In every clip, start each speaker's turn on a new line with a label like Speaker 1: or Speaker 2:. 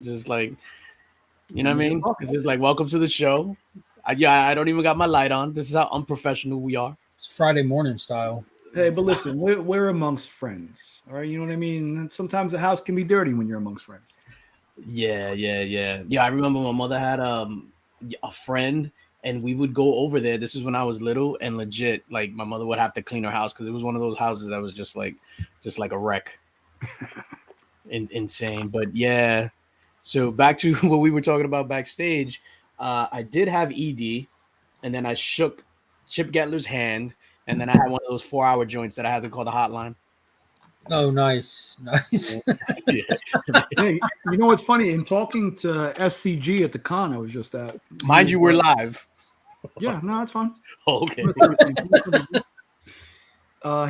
Speaker 1: just like, you know what I mean? It's just like, welcome to the show. I don't even got my light on. This is how unprofessional we are.
Speaker 2: It's Friday morning style.
Speaker 3: Hey, but listen, we're amongst friends. All right, you know what I mean? Sometimes the house can be dirty when you're amongst friends.
Speaker 1: Yeah. I remember my mother had a friend, and we would go over there. This is when I was little, and legit, like my mother would have to clean her house because it was one of those houses that was just like a wreck. Insane. But yeah. So back to what we were talking about backstage. I did have ED, and then I shook Chip Getler's hand, and then I had one of those 4-hour joints that I had to call the hotline.
Speaker 2: Oh, nice.
Speaker 3: Hey, you know what's funny? In talking to SCG at the con I was just at.
Speaker 1: Mind you, we're live.
Speaker 3: Yeah, no, that's fine.
Speaker 1: Oh, okay.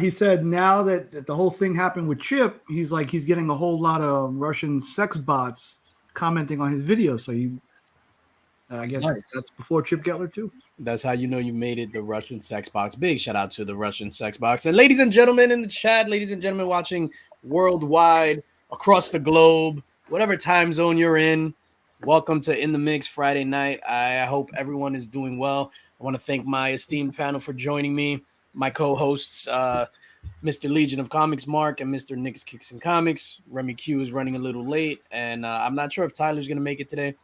Speaker 3: He said now that the whole thing happened with Chip, he's getting a whole lot of Russian sex bots commenting on his video. So I guess that's before Chip Getler too.
Speaker 1: That's how you know you made it, the Russian sex box. Big shout out to the Russian sex box. And ladies and gentlemen in the chat, ladies and gentlemen watching worldwide, across the globe, whatever time zone you're in, welcome to In the Mix Friday night. I hope everyone is doing well. I want to thank my esteemed panel for joining me. My co-hosts, Mr. Legion of Comics Mark and Mr. Nick's Kicks and Comics. Remy Q is running a little late, and I'm not sure if Tyler's going to make it today.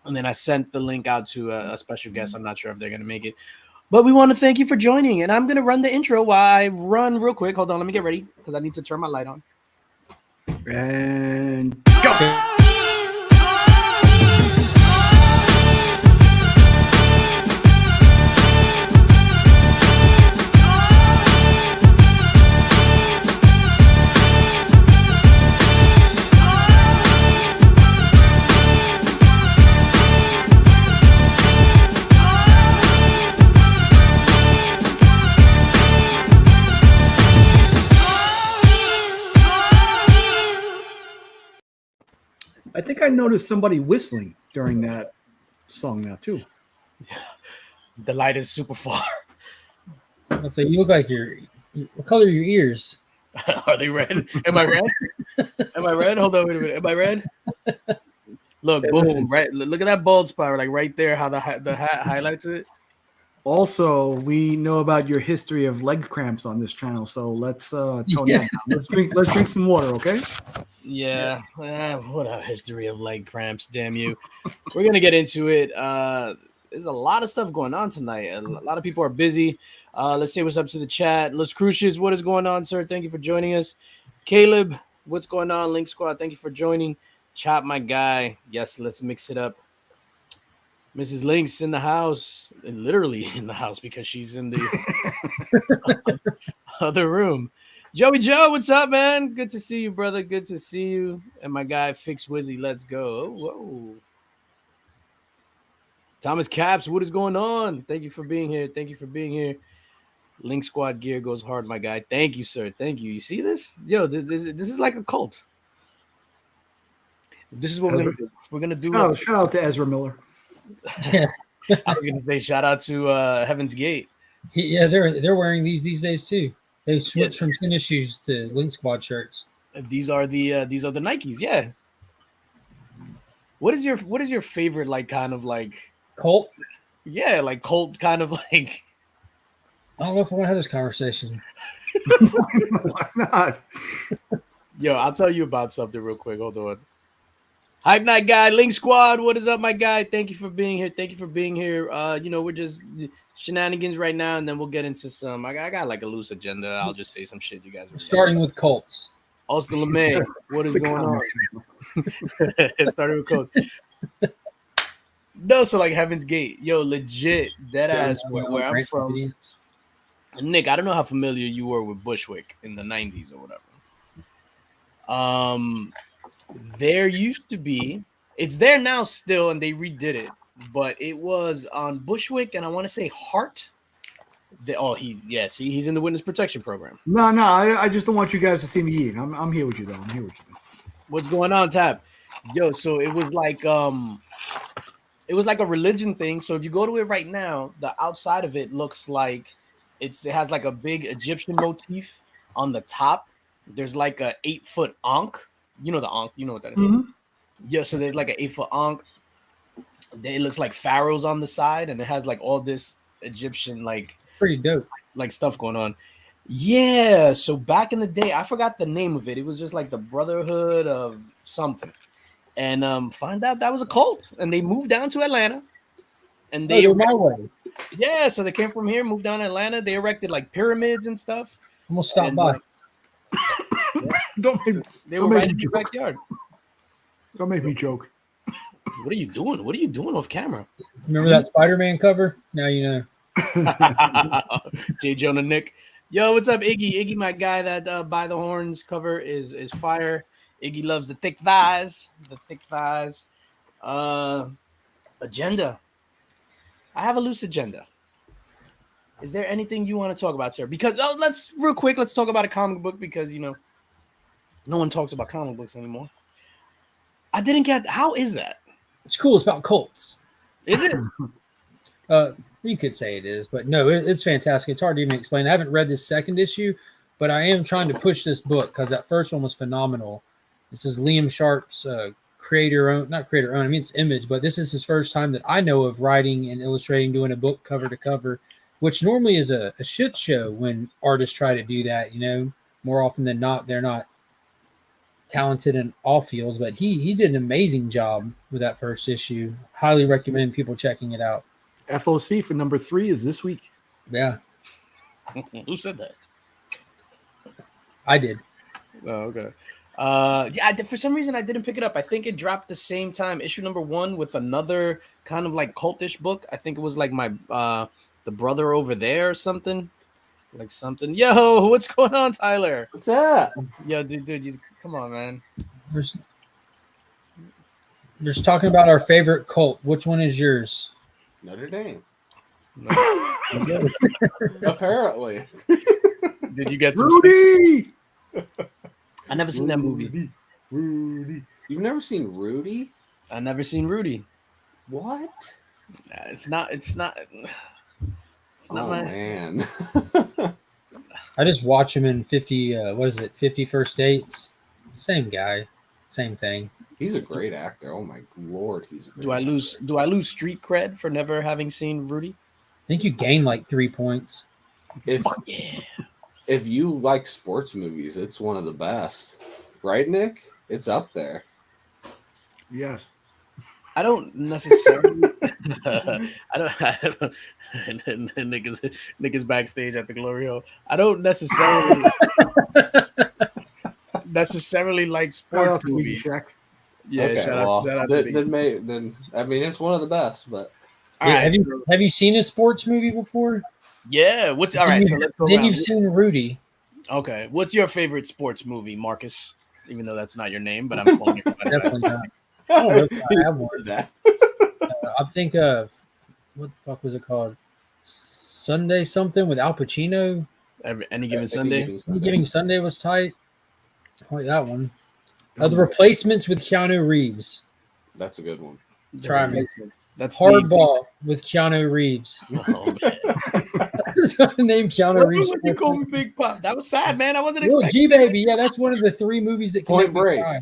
Speaker 1: And then I sent the link out to a special guest. I'm not sure if they're going to make it. But we want to thank you for joining. And I'm going to run the intro while I run real quick. Hold on. Let me get ready because I need to turn my light on.
Speaker 3: And go. I think I noticed somebody whistling during that song now too.
Speaker 1: Yeah. The light is super far.
Speaker 2: I'd say you look like what color are your ears?
Speaker 1: Are they red? Am I red? Am I red? Hold on, wait a minute. Am I red? Look, boom, right. Look at that bald spot, like right there. How the hat highlights it.
Speaker 3: Also, we know about your history of leg cramps on this channel, so let's tone that down. Let's drink some water, okay?
Speaker 1: Yeah. What a history of leg cramps, damn you. We're gonna get into it. There's a lot of stuff going on tonight. A lot of people are busy. Let's say what's up to the chat. Los Cruces, what is going on, sir? Thank you for joining us. Caleb, what's going on? Linx Squad, thank you for joining. Chop, my guy. Yes, let's mix it up. Mrs. Linx in the house, and literally in the house because she's in the other room. Joey Joe, what's up, man? Good to see you, brother. Good to see you. And my guy, Fix Wizzy, let's go. Whoa. Thomas Caps, what is going on? Thank you for being here. Thank you for being here. Link Squad gear goes hard, my guy. Thank you, sir. Thank you. You see this? Yo, this is like a cult. This is what we're gonna do. We're gonna do.
Speaker 3: Shout out to Ezra Miller.
Speaker 2: Yeah.
Speaker 1: I was gonna say shout out to Heaven's Gate.
Speaker 2: Yeah, they're wearing these days too. They switched from tennis shoes to Link Squad shirts.
Speaker 1: These are the Nikes. Yeah. What is your favorite like kind of like
Speaker 2: Colt?
Speaker 1: Yeah, like Colt kind of like.
Speaker 2: I don't know if I want to have this conversation.
Speaker 3: Why not?
Speaker 1: Yo, I'll tell you about something real quick. Hold on. Hype Night Guy, Link Squad, what is up, my guy? Thank you for being here. Thank you for being here. We're just shenanigans right now, and then we'll get into some. I got like a loose agenda. I'll just say some shit you guys are
Speaker 2: starting with Colts.
Speaker 1: Austin LeMay, what is going on? Starting with Colts. No, so like Heaven's Gate. Yo, legit, dead ass where I'm from. Nick, I don't know how familiar you were with Bushwick in the 90s or whatever. There used to be, it's there now still, and they redid it, but it was on Bushwick, and I want to say Hart. He's in the witness protection program.
Speaker 3: No, I just don't want you guys to see me eat. I'm here with you, though. I'm here with you.
Speaker 1: What's going on, Tab? Yo, so it was like a religion thing. So if you go to it right now, the outside of it looks like it has like a big Egyptian motif on the top. There's like a 8-foot ankh. You know the ankh. You know what that is.
Speaker 3: Mm-hmm.
Speaker 1: Yeah, so there's like an 8-foot ankh. It looks like pharaohs on the side, and it has like all this Egyptian
Speaker 2: Pretty dope.
Speaker 1: like stuff going on. Yeah, so back in the day, I forgot the name of it. It was just like the Brotherhood of something, and find out that was a cult, and they moved down to Atlanta, and
Speaker 2: Oh, they're my way.
Speaker 1: yeah, so they came from here, moved down to Atlanta. They erected like pyramids and stuff.
Speaker 2: I'm gonna stop by.
Speaker 3: Don't make,
Speaker 1: They were right in your backyard.
Speaker 3: don't make me joke.
Speaker 1: What are you doing? What are you doing off camera?
Speaker 2: Remember that Spider-Man cover? Now you know.
Speaker 1: J. Jonah Nick. Yo, what's up, Iggy? Iggy, my guy, that By the Horns cover is fire. Iggy loves the thick thighs. The thick thighs. Agenda. I have a loose agenda. Is there anything you want to talk about, sir? Because let's talk about a comic book, because no one talks about comic books anymore. I didn't get, how is that?
Speaker 2: It's cool. It's about cults.
Speaker 1: Is it?
Speaker 2: You could say it is, but no, it's fantastic. It's hard to even explain. I haven't read this second issue, but I am trying to push this book because that first one was phenomenal. This is Liam Sharp's not creator owned. I mean, it's Image, but this is his first time that I know of writing and illustrating, doing a book cover to cover, which normally is a shit show when artists try to do that. More often than not, they're not talented in all fields, but he did an amazing job with that first issue. Highly recommend people checking it out.
Speaker 3: FOC for number 3 is this week.
Speaker 2: Yeah,
Speaker 1: Who said that?
Speaker 2: I did.
Speaker 1: Oh, okay. For some reason I didn't pick it up. I think it dropped the same time, issue number 1, with another kind of like cultish book. I think it was like my the brother over there or something. Like something. Yo, what's going on, Tyler?
Speaker 4: What's that?
Speaker 1: Yo, dude, you come on, man.
Speaker 2: Just talking about our favorite cult. Which one is yours?
Speaker 4: Notre Dame.
Speaker 1: No.
Speaker 4: Apparently.
Speaker 1: Did you get some?
Speaker 3: Rudy!
Speaker 1: I never seen that movie.
Speaker 4: Rudy. You've never seen Rudy?
Speaker 1: I never seen Rudy.
Speaker 4: What?
Speaker 1: It's not. It's not
Speaker 4: Oh,
Speaker 1: my
Speaker 4: man.
Speaker 2: I just watch him in 50. 50 First Dates. Same guy, same thing.
Speaker 4: He's a great actor. Oh, my Lord. He's a great
Speaker 1: Do I
Speaker 4: actor.
Speaker 1: lose street cred for never having seen Rudy?
Speaker 2: I think you gain like 3 points.
Speaker 4: If you like sports movies, it's one of the best. Right, Nick? It's up there.
Speaker 3: Yes.
Speaker 1: I don't necessarily. I don't. Nick is backstage at the Glory Hole. I don't necessarily like sports movies. Yeah,
Speaker 4: Okay,
Speaker 1: shout out to me.
Speaker 4: then I mean, it's one of the best. But
Speaker 1: All right.
Speaker 2: Have you seen a sports movie before?
Speaker 1: Yeah. What's all right? So let's go.
Speaker 2: Then you've seen Rudy.
Speaker 1: Okay. What's your favorite sports movie, Marcus? Even though that's not your name, but I'm calling you.
Speaker 2: Definitely not. I have one. I think of what the fuck was it called? Sunday something with Al Pacino.
Speaker 1: Any given Sunday.
Speaker 2: Any Given Sunday was tight. I like that one. The Replacements with Keanu Reeves.
Speaker 4: That's a good one.
Speaker 2: Try me.
Speaker 1: That's
Speaker 2: Hardball with Keanu Reeves.
Speaker 1: Oh, man.
Speaker 2: I was going to name Keanu Reeves.
Speaker 1: What you call me Big Pop? That was sad, man. I wasn't
Speaker 2: Little
Speaker 1: expecting.
Speaker 2: G Baby. Yeah, that's one of the 3 movies that can
Speaker 4: Point
Speaker 2: make me
Speaker 4: Break.
Speaker 2: cry.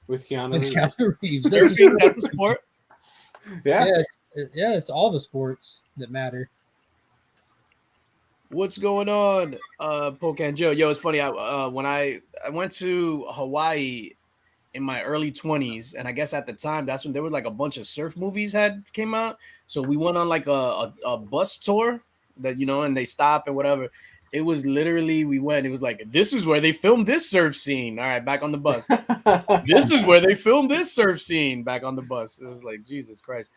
Speaker 4: With Keanu
Speaker 2: With
Speaker 4: Reeves.
Speaker 2: Keanu Reeves.
Speaker 1: That's a sport.
Speaker 4: Yeah.
Speaker 2: It's all the sports that matter.
Speaker 1: What's going on, Pocan Joe? Yo, it's funny. When I went to Hawaii in my early 20s, and I guess at the time that's when there was like a bunch of surf movies came out. So we went on like a bus tour that and they stop and whatever. It was literally it was like, this is where they filmed this surf scene. All right, back on the bus. This is where they filmed this surf scene. Back on the bus. It was like, Jesus Christ.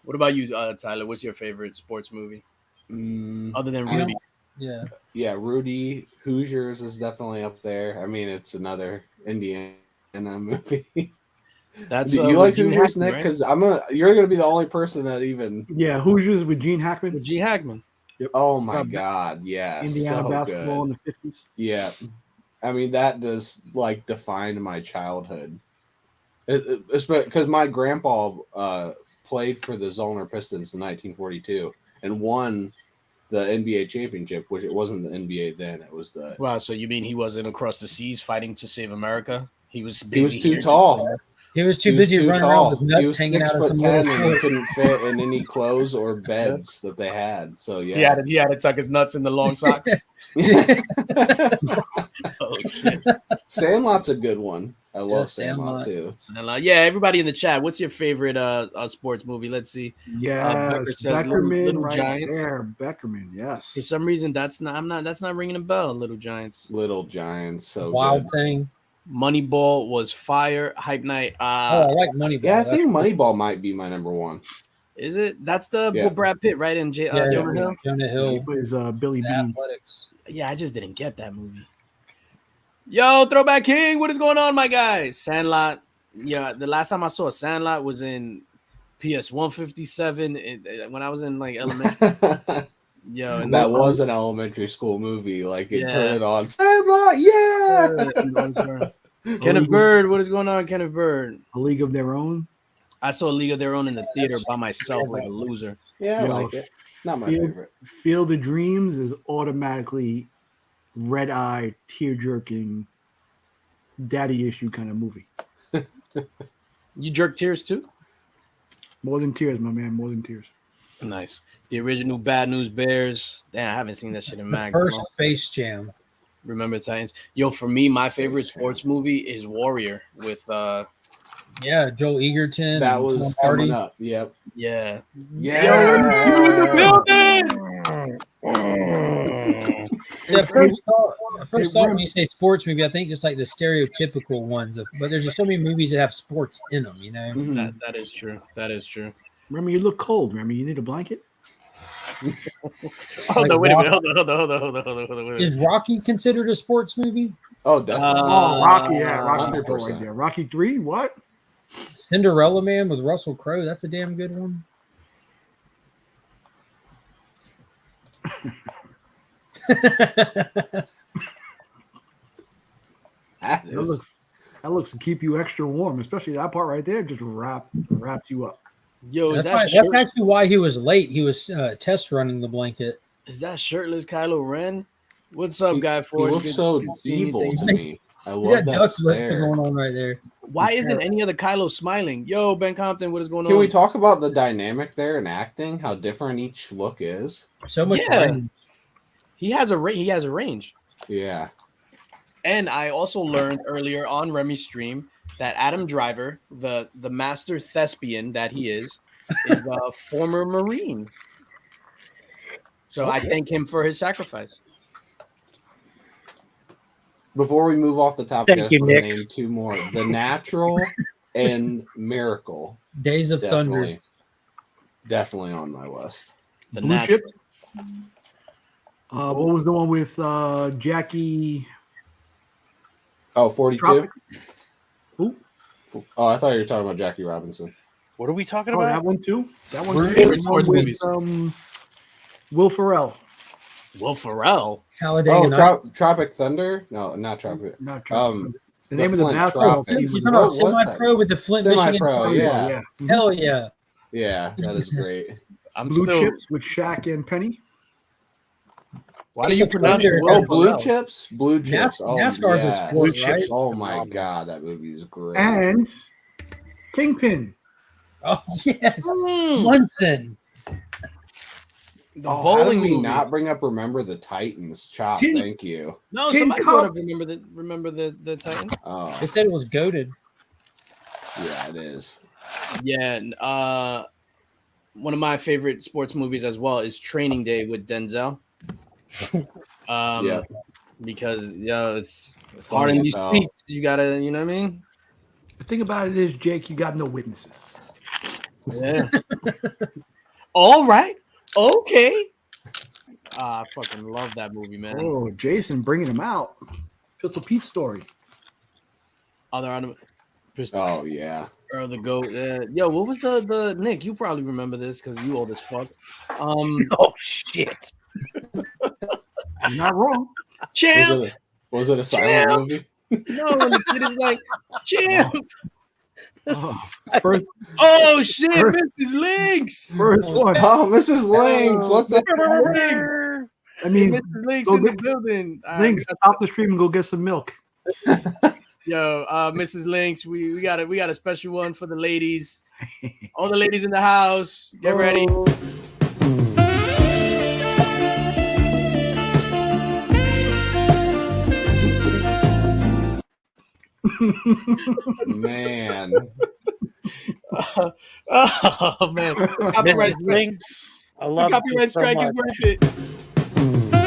Speaker 1: What about you, Tyler? What's your favorite sports movie other than Rudy?
Speaker 2: Yeah,
Speaker 4: Rudy. Hoosiers is definitely up there. I mean, it's another Indiana movie.
Speaker 1: That's
Speaker 4: Do you like
Speaker 1: Gene
Speaker 4: Hoosiers,
Speaker 1: Hackman,
Speaker 4: Nick?
Speaker 1: right?
Speaker 4: Because you're gonna be the only person that even.
Speaker 3: Yeah, Hoosiers with Gene Hackman.
Speaker 1: With Gene Hackman.
Speaker 3: Yep.
Speaker 4: Oh my God! Yes,
Speaker 3: Indiana
Speaker 4: so
Speaker 3: basketball
Speaker 4: good.
Speaker 3: in the 50s.
Speaker 4: Yeah, I mean that does like define my childhood. It's because my grandpa played for the Zollner Pistons in 1942 and won the NBA championship, which it wasn't the NBA then. It was the.
Speaker 1: Wow, so you mean he wasn't across the seas fighting to save America? He was
Speaker 4: He was too tall.
Speaker 2: He was too
Speaker 4: He was
Speaker 2: busy
Speaker 4: too
Speaker 2: running
Speaker 4: tall.
Speaker 2: around with his nuts
Speaker 4: He was
Speaker 2: hanging out of
Speaker 4: 6'10"
Speaker 2: some little
Speaker 4: and he
Speaker 2: short.
Speaker 4: couldn't fit in any clothes or beds that they had. So
Speaker 1: He
Speaker 4: yeah.
Speaker 1: had to tuck his nuts in the long socks. Oh shit!
Speaker 4: Sandlot's a good one. I love
Speaker 2: Sandlot.
Speaker 4: Sandlot too.
Speaker 1: Yeah, everybody in the chat, what's your favorite sports movie? Let's see. Becker
Speaker 3: Yes,
Speaker 1: says
Speaker 3: Beckerman
Speaker 1: Little
Speaker 3: right
Speaker 1: Giants.
Speaker 3: there. Beckerman, yes.
Speaker 1: For some reason, that's not ringing a bell. Little Giants.
Speaker 4: Little Giants, so
Speaker 2: Wild
Speaker 4: good.
Speaker 2: Thing.
Speaker 1: Moneyball was fire. Hype Night.
Speaker 2: Oh, I like Moneyball.
Speaker 4: Yeah, I think Moneyball might be my number one.
Speaker 1: Is it? That's the
Speaker 4: Yeah.
Speaker 1: Brad Pitt, right? And Jonah Hill.
Speaker 2: Jonah Hill.
Speaker 3: He plays Billy
Speaker 2: The
Speaker 3: Bean.
Speaker 2: Athletics.
Speaker 1: Yeah, I just didn't get that movie. Yo, Throwback King, what is going on, my guy? Sandlot. Yeah, the last time I saw Sandlot was in PS 157 when I was in like elementary. Yo, and
Speaker 4: That was an elementary school movie. Like it
Speaker 1: Yeah.
Speaker 4: turned it on. Sandlot, yeah.
Speaker 1: Kenneth Bird, what is going on, Kenneth Bird?
Speaker 3: A League of Their Own.
Speaker 1: I saw A League of Their Own in the theater by myself like a loser.
Speaker 4: Yeah, I
Speaker 3: Yo,
Speaker 4: like it. Not my
Speaker 3: Field,
Speaker 4: favorite.
Speaker 3: Field of Dreams is automatically red-eye, tear-jerking, daddy issue kind of movie.
Speaker 1: You jerk tears too?
Speaker 3: More than tears, my man. More than tears.
Speaker 1: Nice. The original Bad News Bears. Damn, I haven't seen that shit in
Speaker 2: The
Speaker 1: mag.
Speaker 2: first Space Jam.
Speaker 1: Remember Titans? Yo, for me, my favorite sports movie is Warrior with
Speaker 2: Yeah, Joel Egerton.
Speaker 4: That
Speaker 2: and
Speaker 4: was
Speaker 2: Tom Hardy.
Speaker 4: coming up. Yep.
Speaker 1: yeah.
Speaker 4: Yeah.
Speaker 2: Yeah, first thought when you say sports movie, I think just like the stereotypical ones. But there's just so many movies that have sports in them, you know?
Speaker 4: Mhm.
Speaker 1: That is true. That is true.
Speaker 3: Remember, you look cold. Remember, you need a blanket?
Speaker 1: Hold
Speaker 2: Like
Speaker 1: on, wait a minute.
Speaker 2: Rocky.
Speaker 1: Hold on.
Speaker 2: Is Rocky considered a sports movie?
Speaker 4: Oh, definitely.
Speaker 3: Oh, Rocky, yeah. Rocky
Speaker 4: 100%.
Speaker 3: 4 right there. Rocky 3, what?
Speaker 2: Cinderella Man with Russell Crowe. That's a damn good one.
Speaker 4: That
Speaker 3: That looks to keep you extra warm, especially that part right there. Just wraps you up.
Speaker 1: Yo,
Speaker 2: That's actually why he was late. He was test running the blanket.
Speaker 1: is that shirtless Kylo Ren? What's up, guy?
Speaker 4: He
Speaker 1: For
Speaker 4: looks so evil to me. I
Speaker 2: He's
Speaker 4: love
Speaker 2: got
Speaker 4: that
Speaker 2: duck lips
Speaker 4: stare.
Speaker 2: going on right there.
Speaker 1: Why isn't any other Kylo smiling? Yo, Ben Compton, what is going on?
Speaker 4: Can we talk about the dynamic there in acting? How different each look is?
Speaker 2: So much
Speaker 1: Yeah.
Speaker 2: range.
Speaker 1: He has a range.
Speaker 4: Yeah.
Speaker 1: And I also learned earlier on Remy's stream that Adam Driver, the master thespian that he is a former Marine. So I thank him for his sacrifice.
Speaker 4: Before we move off the topic, I
Speaker 3: Thank
Speaker 4: just
Speaker 3: you,
Speaker 4: want to
Speaker 3: Nick.
Speaker 4: name two more: The Natural and Miracle.
Speaker 2: Days of Thunder.
Speaker 4: Definitely on my list.
Speaker 1: The
Speaker 3: Blue
Speaker 1: natural.
Speaker 3: Chip. What was the one with Jackie?
Speaker 4: Oh, 42?
Speaker 3: Tropic? Who?
Speaker 4: Oh, I thought you were talking about Jackie Robinson.
Speaker 5: What are we talking
Speaker 3: Oh,
Speaker 5: about?
Speaker 3: that one too. That one
Speaker 1: We're
Speaker 3: too.
Speaker 1: favorite
Speaker 3: The one
Speaker 1: sports
Speaker 3: with,
Speaker 1: movies.
Speaker 3: Will Ferrell.
Speaker 1: Will Ferrell.
Speaker 2: Talladega
Speaker 4: Oh,
Speaker 2: Nights.
Speaker 4: Tropic Thunder? No, not Tropic.
Speaker 3: Not Tropic.
Speaker 4: The
Speaker 3: The name of the
Speaker 4: Flint
Speaker 3: basketball
Speaker 4: Tropics.
Speaker 3: team.
Speaker 2: You're
Speaker 3: was-
Speaker 2: talking about
Speaker 4: What was that?
Speaker 2: semi-pro with the Flint, Michigan.
Speaker 4: Semi-pro,
Speaker 2: Fire.
Speaker 4: yeah.
Speaker 2: Hell yeah.
Speaker 4: Yeah, that is great.
Speaker 1: I'm
Speaker 3: Blue
Speaker 1: still.
Speaker 3: Chips with Shaq and Penny.
Speaker 1: Why do you pronounce
Speaker 2: Thunder.
Speaker 1: it?
Speaker 4: Oh,
Speaker 1: Will
Speaker 4: Blue
Speaker 1: Ferrell?
Speaker 4: Chips? Blue Chips. Oh,
Speaker 2: NASCAR's a
Speaker 4: yes.
Speaker 2: sport,
Speaker 5: Blue Chips.
Speaker 2: right?
Speaker 4: Oh, my God, that movie is great.
Speaker 3: And Kingpin.
Speaker 2: Oh, yes.
Speaker 1: Mm,
Speaker 2: Munson.
Speaker 1: the
Speaker 4: Oh, how did
Speaker 1: bowling
Speaker 4: we
Speaker 1: movie.
Speaker 4: not bring up Remember the Titans? Chop,
Speaker 3: Tin-
Speaker 4: thank you.
Speaker 1: No,
Speaker 3: Tin
Speaker 1: somebody
Speaker 3: Cup.
Speaker 1: brought up remember the Titan.
Speaker 4: Oh,
Speaker 2: They said it was goaded.
Speaker 4: yeah, it is.
Speaker 1: Yeah, and, one of my favorite sports movies as well is Training Day with Denzel.
Speaker 4: Yeah.
Speaker 1: Because it's
Speaker 4: Funny
Speaker 1: hard in
Speaker 4: as
Speaker 1: these
Speaker 4: hell.
Speaker 1: streets. You gotta, you know what I mean?
Speaker 3: The thing about it is, Jake, you got no witnesses.
Speaker 1: Yeah. All right. Okay. I fucking love that movie, man.
Speaker 3: Oh, Jason bringing him out. Pistol Pete story.
Speaker 1: Other anime.
Speaker 4: Oh, yeah.
Speaker 1: Or the goat. Yo, what was the Nick? You probably remember this because you old as fuck.
Speaker 5: Oh shit!
Speaker 3: You're not wrong.
Speaker 1: Champ.
Speaker 4: Was it a silent movie?
Speaker 1: No, when the kid is like, Champ.
Speaker 3: Oh, first,
Speaker 1: Oh shit,
Speaker 3: First-
Speaker 1: Mrs. Linx.
Speaker 3: first one.
Speaker 4: Oh, Mrs. Links, what's up?
Speaker 3: I mean,
Speaker 1: Mrs. Linx
Speaker 3: go
Speaker 1: in the
Speaker 3: get-
Speaker 1: building.
Speaker 3: Link, stop the stream and go get some milk.
Speaker 1: Yo, Mrs. Linx, we got a special one for the ladies. All the ladies in the house, get ready.
Speaker 4: Man.
Speaker 1: Oh man, copyright
Speaker 6: Mrs. Linx, I love
Speaker 1: copyright
Speaker 6: you so
Speaker 1: strike
Speaker 6: much.
Speaker 1: is worth it.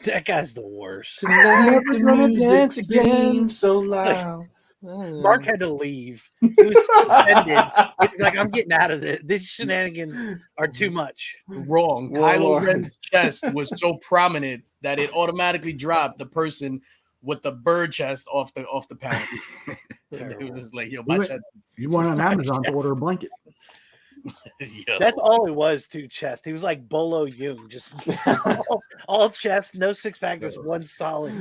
Speaker 6: That guy's the worst.
Speaker 4: Tonight the
Speaker 1: gonna
Speaker 4: music
Speaker 1: dance again.
Speaker 4: seems so loud.
Speaker 6: Mark had to leave. He was suspended. He was like, I'm getting out of this. These shenanigans are too much.
Speaker 1: Wrong.
Speaker 4: Warlord.
Speaker 1: Kylo Ren's chest was so prominent that it automatically dropped the person with the bird chest off the panel. It was just like, yo, my chest.
Speaker 3: You went on Amazon to order a blanket.
Speaker 1: Yo.
Speaker 6: That's all it was, too, chest. He was like Bolo Jung, just all chest, no six pack, just one solid.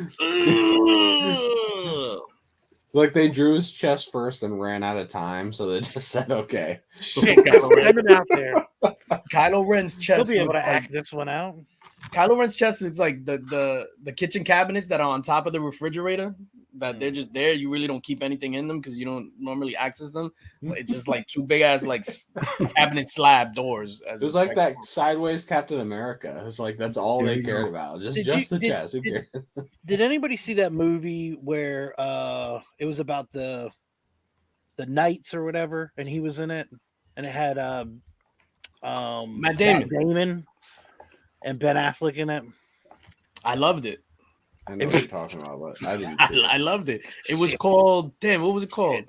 Speaker 4: Like they drew his chest first and ran out of time, so they just said, "Okay,
Speaker 6: Shit, guys, send him out there.
Speaker 1: Kylo Ren's
Speaker 6: He'll
Speaker 1: chest.
Speaker 6: be able to
Speaker 1: looked like-
Speaker 6: act this one out.
Speaker 1: Kylo Ren's chest is like the kitchen cabinets that are on top of the refrigerator. That they're just there. You really don't keep anything in them because you don't normally access them. It's just like two big ass like cabinet slab doors.
Speaker 4: it was like that sideways Captain America." It was like that's all
Speaker 3: There
Speaker 4: they
Speaker 3: you
Speaker 4: cared
Speaker 3: go.
Speaker 4: about, just
Speaker 6: Did
Speaker 4: the
Speaker 6: you-
Speaker 4: chest. Who cares?
Speaker 6: Did anybody see that movie where it was about the knights or whatever, and he was in it, and it had
Speaker 1: Matt Damon
Speaker 6: and Ben Affleck in it?
Speaker 1: I loved it.
Speaker 4: I know what you're talking about, but I didn't. See
Speaker 1: I
Speaker 4: it.
Speaker 1: loved it. It was called what was it called?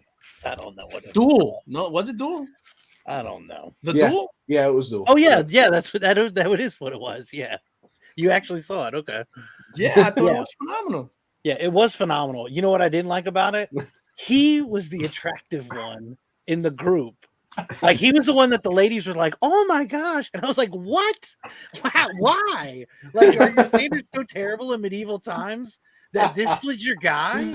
Speaker 6: I don't know what.
Speaker 1: Duel. No, was it Duel?
Speaker 6: I don't know.
Speaker 1: The
Speaker 4: Yeah.
Speaker 1: Duel?
Speaker 4: Yeah, it was the.
Speaker 6: Oh yeah, that's what that is. What it was. Yeah, you actually saw it. Okay.
Speaker 1: Yeah, I thought
Speaker 6: Yeah.
Speaker 1: it was phenomenal.
Speaker 6: Yeah, it was phenomenal. You know what I didn't like about it? He was the attractive one in the group. Like he was the one that the ladies were like, "Oh my gosh!" And I was like, "What? Why? Like, are your standards so terrible in medieval times that this was your guy?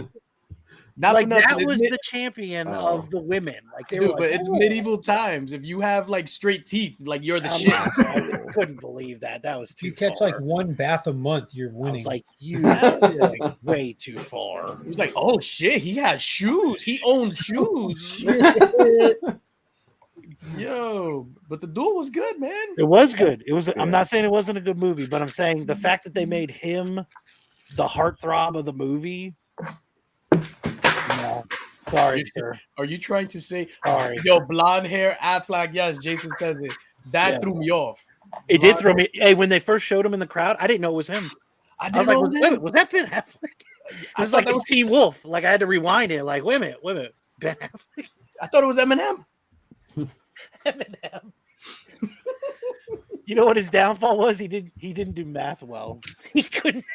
Speaker 1: Not
Speaker 6: Like
Speaker 1: for nothing,
Speaker 6: that
Speaker 1: it's
Speaker 6: was
Speaker 1: mid-
Speaker 6: the champion
Speaker 4: Oh.
Speaker 6: of the women. Like they
Speaker 1: Dude,
Speaker 6: were
Speaker 1: but
Speaker 6: like,
Speaker 1: it's
Speaker 6: "Oh."
Speaker 1: medieval times. If you have like straight teeth, like you're the
Speaker 6: I'm
Speaker 1: shit.
Speaker 6: not- I couldn't believe that. That was
Speaker 2: If
Speaker 6: too
Speaker 2: you catch
Speaker 6: far.
Speaker 2: like one bath a month, you're
Speaker 6: I
Speaker 2: winning.
Speaker 6: was like, you like, way too far.
Speaker 1: He was like, oh shit, he has shoes. He owned shoes. Yo, but the Duel was good, man.
Speaker 6: It was good. It was.
Speaker 4: Yeah.
Speaker 6: I'm not saying it wasn't a good movie, but I'm saying the fact that they made him the heartthrob of the movie. No, sorry, sir.
Speaker 1: Are you trying to say,
Speaker 6: Sorry.
Speaker 1: yo, blonde hair, Affleck? Yes, Jason says it. That
Speaker 6: Yeah.
Speaker 1: threw me off.
Speaker 6: It did throw me. Hey, when they first showed him in the crowd, I didn't know it was him.
Speaker 1: I
Speaker 6: I
Speaker 1: didn't
Speaker 6: was like,
Speaker 1: know
Speaker 6: was,
Speaker 1: it was
Speaker 6: wait,
Speaker 1: him.
Speaker 6: was that Ben Affleck? It
Speaker 1: I
Speaker 6: was
Speaker 1: thought
Speaker 6: like
Speaker 1: that
Speaker 6: a
Speaker 1: was-
Speaker 6: Teen Wolf. Like I had to rewind it. Like, wait a minute, Ben Affleck,
Speaker 1: I thought it was Eminem.
Speaker 6: Eminem. You know what his downfall was? He didn't do math well. He couldn't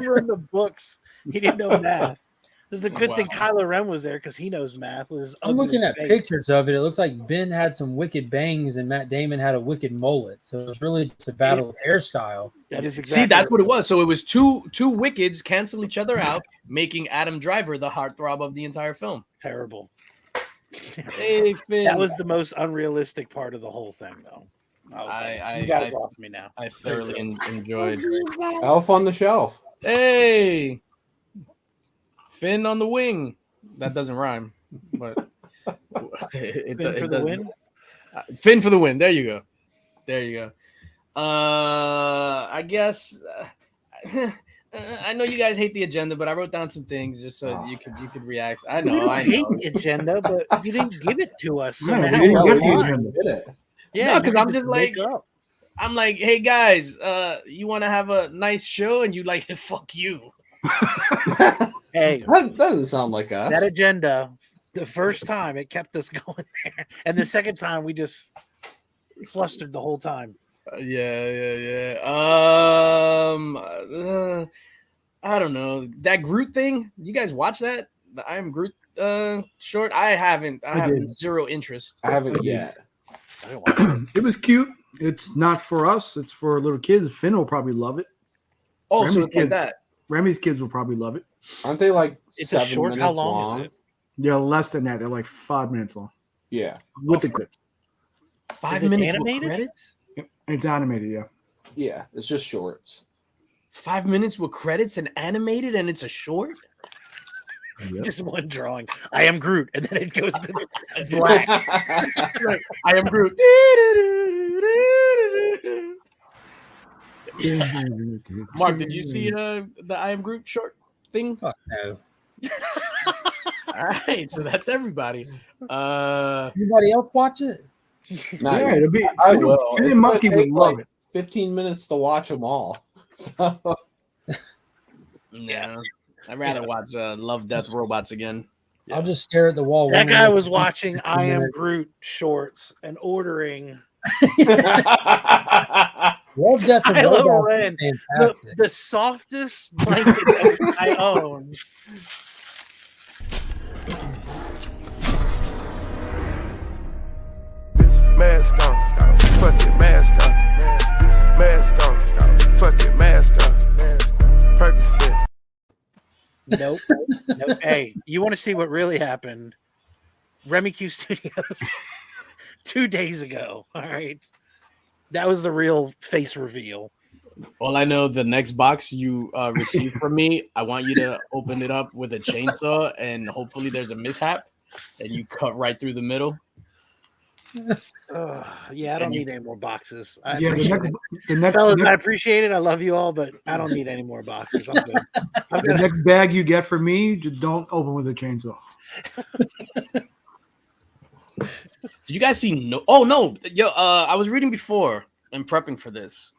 Speaker 6: run the books. He didn't know math. There's a good thing
Speaker 1: Wow.
Speaker 6: Kylo Ren was there because he knows math. With his
Speaker 2: I'm
Speaker 6: ugly
Speaker 2: looking at
Speaker 6: face.
Speaker 2: pictures of it. It looks like Ben had some wicked bangs and Matt Damon had a wicked mullet. So it's really just a battle of hairstyle.
Speaker 6: That is exactly
Speaker 1: See, that's what it was. So it was two wickeds cancel each other out, making Adam Driver the heartthrob of the entire film.
Speaker 6: Terrible.
Speaker 1: Hey, Finn.
Speaker 6: That was the most unrealistic part of the whole thing, though. I was like, you guys lost me now.
Speaker 1: I thoroughly enjoyed.
Speaker 4: Elf on the Shelf.
Speaker 1: Hey, Finn on the wing. That doesn't rhyme, but it
Speaker 6: Finn for the
Speaker 1: does-
Speaker 6: win.
Speaker 1: Finn for the win. There you go. There you go. I guess I know you guys hate the agenda, but I wrote down some things just so you could react. I
Speaker 6: We
Speaker 1: know.
Speaker 6: don't
Speaker 1: I
Speaker 6: hate
Speaker 1: know.
Speaker 6: the agenda, but you didn't give it to us. So
Speaker 3: No,
Speaker 6: now
Speaker 3: we didn't
Speaker 6: we're
Speaker 3: get the
Speaker 6: on.
Speaker 3: agenda.
Speaker 4: Did it?
Speaker 6: Yeah,
Speaker 1: No, 'cause
Speaker 6: you
Speaker 1: I'm just
Speaker 6: make
Speaker 1: like-
Speaker 6: up.
Speaker 1: I'm like, hey guys, you want to have a nice show, and you like, fuck you.
Speaker 6: Hey,
Speaker 4: That doesn't sound like us.
Speaker 6: that agenda, the first time it kept us going there, and the second time we just flustered the whole time.
Speaker 1: Yeah. I don't know that Groot thing. You guys watch that? The I Am Groot short? I haven't. I have
Speaker 3: did.
Speaker 1: zero interest.
Speaker 4: I haven't yet.
Speaker 6: I didn't watch it.
Speaker 3: It was cute. It's not for us. It's for little kids. Finn will probably love it.
Speaker 1: Oh, so
Speaker 3: Remy's
Speaker 1: it's like
Speaker 3: kids.
Speaker 1: that.
Speaker 3: Remy's kids will probably love it.
Speaker 4: Aren't they like
Speaker 6: It's a
Speaker 4: 7
Speaker 6: short.
Speaker 4: minutes
Speaker 6: How long is it?
Speaker 3: Yeah, less than that. They're like 5 minutes long
Speaker 4: Yeah.
Speaker 3: with the clips.
Speaker 1: 5
Speaker 6: Is it
Speaker 1: minutes with
Speaker 6: animated?
Speaker 1: credits?
Speaker 3: It's animated, yeah.
Speaker 4: Yeah, it's just shorts.
Speaker 1: 5 minutes with credits and animated, and it's a short?
Speaker 6: Just one drawing. I am Groot, and then it goes to black.
Speaker 1: Like, I am Groot. Mark, did you see the I am Groot short thing?
Speaker 2: Fuck no.
Speaker 1: All right, so that's everybody.
Speaker 2: Anybody else watch it?
Speaker 4: Not
Speaker 3: Yeah,
Speaker 4: yet.
Speaker 3: it'll be.
Speaker 4: I will.
Speaker 3: Finn
Speaker 4: It's
Speaker 3: and
Speaker 4: gonna
Speaker 3: Monkey would
Speaker 4: take,
Speaker 3: love
Speaker 4: like,
Speaker 3: it.
Speaker 4: 15 minutes to watch them all. So
Speaker 1: No, I'd rather watch Love, Death, Robots again.
Speaker 2: I'll just stare at the wall.
Speaker 6: That guy
Speaker 2: wondering-
Speaker 6: was watching I Am Groot shorts and ordering
Speaker 2: Love, Death, and
Speaker 6: Kylo
Speaker 2: Robots
Speaker 6: Ren,
Speaker 2: is fantastic.
Speaker 6: the softest blanket I own.
Speaker 7: Mask on, fucking mask on. Mask on, fucking mask on. Percocet.
Speaker 6: Nope. Hey, you want to see what really happened? Remy Q Studios 2 days ago. All right. That was the real face reveal.
Speaker 1: All I know, the next box you receive from me, I want you to open it up with a chainsaw, and hopefully there's a mishap, and you cut right through the middle.
Speaker 6: Yeah, I don't need any more boxes. I
Speaker 3: Yeah,
Speaker 6: appreciate it.
Speaker 3: the next,
Speaker 6: Fellas, I appreciate it. I love you all, but I don't need any more boxes. I'm good. I'm
Speaker 3: the
Speaker 6: gonna,
Speaker 3: next bag you get from me, just don't open with a chainsaw.
Speaker 1: Did you guys see? No, oh no, yo, I was reading before and prepping for this.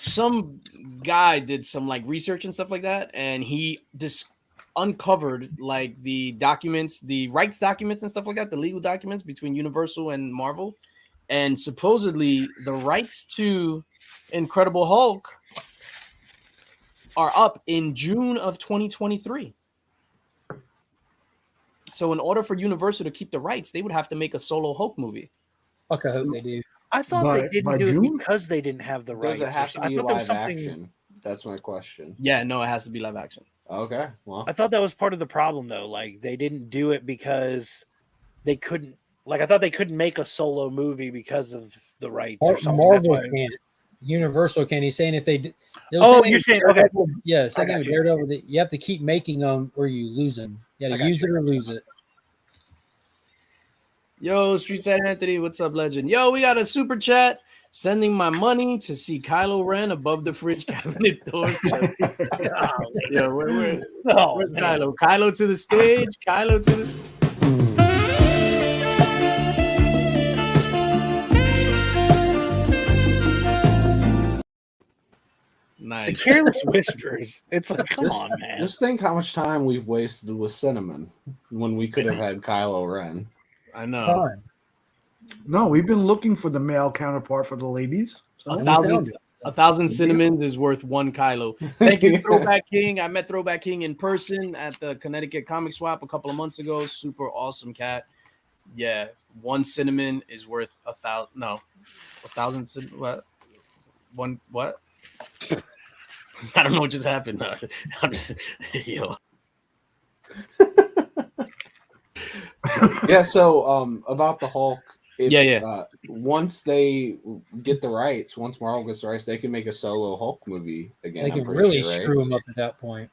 Speaker 1: Some guy did some like research and stuff like that, and he just uncovered like the documents, the rights documents and stuff like that, the legal documents between Universal and Marvel, and supposedly the rights to Incredible Hulk are up in June of 2023. So in order for Universal to keep the rights, they would have to make a solo Hulk movie.
Speaker 2: Fuck, I hope they do.
Speaker 6: I thought
Speaker 3: By-
Speaker 6: they didn't
Speaker 3: by
Speaker 6: do
Speaker 3: June?
Speaker 6: it because they didn't have the rights.
Speaker 4: does it have to
Speaker 6: I
Speaker 4: be
Speaker 6: thought there was
Speaker 4: live
Speaker 6: something.
Speaker 4: action? That's my question.
Speaker 1: Yeah, no, it has to be live action.
Speaker 4: Okay, well,
Speaker 6: I thought that was part of the problem, though. Like they didn't do it because they couldn't. Like I thought they couldn't make a solo movie because of the rights or something. That's
Speaker 2: Marvel
Speaker 6: why-
Speaker 2: can't. Universal can. He's saying if they. They
Speaker 6: Oh, you're saying okay.
Speaker 2: Yeah, same
Speaker 6: I
Speaker 2: thing
Speaker 6: got
Speaker 2: with
Speaker 6: you.
Speaker 2: Daredevil. That you have to keep making them, or you lose them. You
Speaker 6: I
Speaker 2: got
Speaker 6: got
Speaker 2: to use it or lose it.
Speaker 1: Yo, Street Side Anthony, what's up, legend? Yo, we got a super chat. Sending my money to see Kylo Ren above the fridge cabinet doors. Yo, where's
Speaker 6: man.
Speaker 1: Kylo? Kylo to the stage. Kylo to the.
Speaker 6: The
Speaker 1: Nice.
Speaker 6: Careless Whispers. It's like, come on, man.
Speaker 4: just think how much time we've wasted with Cinnamon when we could have had Kylo Ren.
Speaker 1: I know.
Speaker 2: Fine.
Speaker 3: No, we've been looking for the male counterpart for the ladies. So
Speaker 1: A
Speaker 3: we
Speaker 1: thousand,
Speaker 3: found it.
Speaker 1: a thousand cinnamons is worth one Kylo. Thank you, Throwback King. I met Throwback King in person at the Connecticut Comic Swap a couple of months ago. Super awesome cat. Yeah, one cinnamon is worth 1,000. No, 1,000. What? One what? I don't know what just happened. I'm just yo.
Speaker 4: Yeah, so about the Hulk. If,
Speaker 1: Yeah.
Speaker 4: Once they get the rights, once Marvel gets the rights, they can make a solo Hulk movie again.
Speaker 2: They
Speaker 4: I'm
Speaker 2: can
Speaker 4: pretty
Speaker 2: really
Speaker 4: sure, right?
Speaker 2: screw him up at that point.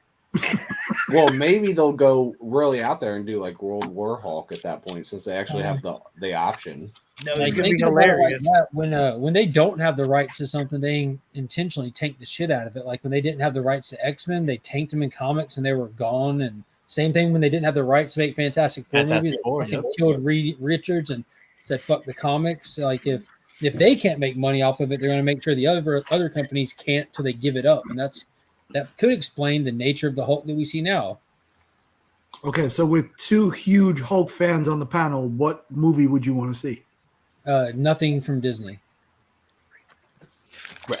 Speaker 4: Well, maybe they'll go really out there and do like World War Hulk at that point, since they actually have the option.
Speaker 6: No,
Speaker 2: Like,
Speaker 6: it's gonna be
Speaker 2: think about it like
Speaker 6: hilarious.
Speaker 2: that. When they don't have the rights to something, they intentionally tank the shit out of it. Like when they didn't have the rights to X-Men, they tanked them in comics and they were gone. And same thing when they didn't have the rights to make Fantastic Four
Speaker 1: Fantastic
Speaker 2: movies,
Speaker 1: Four,
Speaker 2: they fucking
Speaker 1: yep.
Speaker 2: killed Reed Richards and said fuck the comics. Like if they can't make money off of it, they're going to make sure the other companies can't till they give it up. And that could explain the nature of the Hulk that we see now.
Speaker 3: Okay, so with two huge Hulk fans on the panel, what movie would you want to see?
Speaker 2: Nothing from Disney.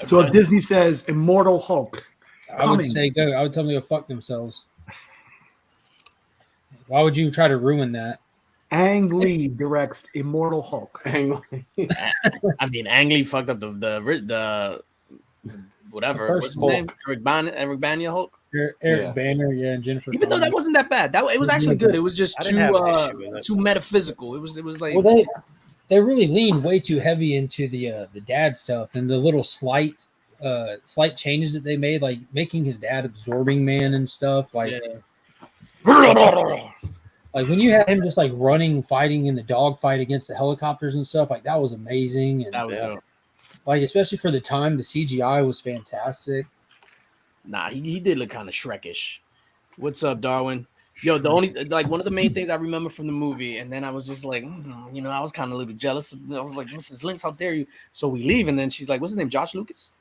Speaker 3: So if Disney says Immortal Hulk,
Speaker 2: I would
Speaker 3: Coming.
Speaker 2: say go. I would tell them to go fuck themselves. Why would you try to ruin that?
Speaker 3: Ang Lee directs Immortal Hulk.
Speaker 1: I mean, Ang Lee fucked up the whatever.
Speaker 2: The
Speaker 1: What's
Speaker 2: first
Speaker 1: his name? Eric Bana Hulk.
Speaker 2: Eric
Speaker 4: Yeah.
Speaker 2: Banner, yeah, and Jennifer.
Speaker 1: Even though that
Speaker 2: Connelly.
Speaker 1: wasn't that bad, it was actually good. It was just
Speaker 6: I didn't have an issue with it.
Speaker 1: too metaphysical. It was like
Speaker 2: Well, they really lean way too heavy into the dad stuff and the little slight changes that they made, like making his dad absorbing man and stuff. Like, like when you had him just like running, fighting in the dogfight against the helicopters and stuff, like that was amazing. And
Speaker 1: That was dope.
Speaker 2: like, especially for the time, the CGI was fantastic.
Speaker 1: Nah, he did look kind of Shrekish. What's up, Darwin? Yo, the only like one of the main things I remember from the movie, and then I was just like, you know, I was kind of a little jealous. I was like, Mrs. Linx, how dare you? So we leave, and then she's like, what's his name? Josh Lucas.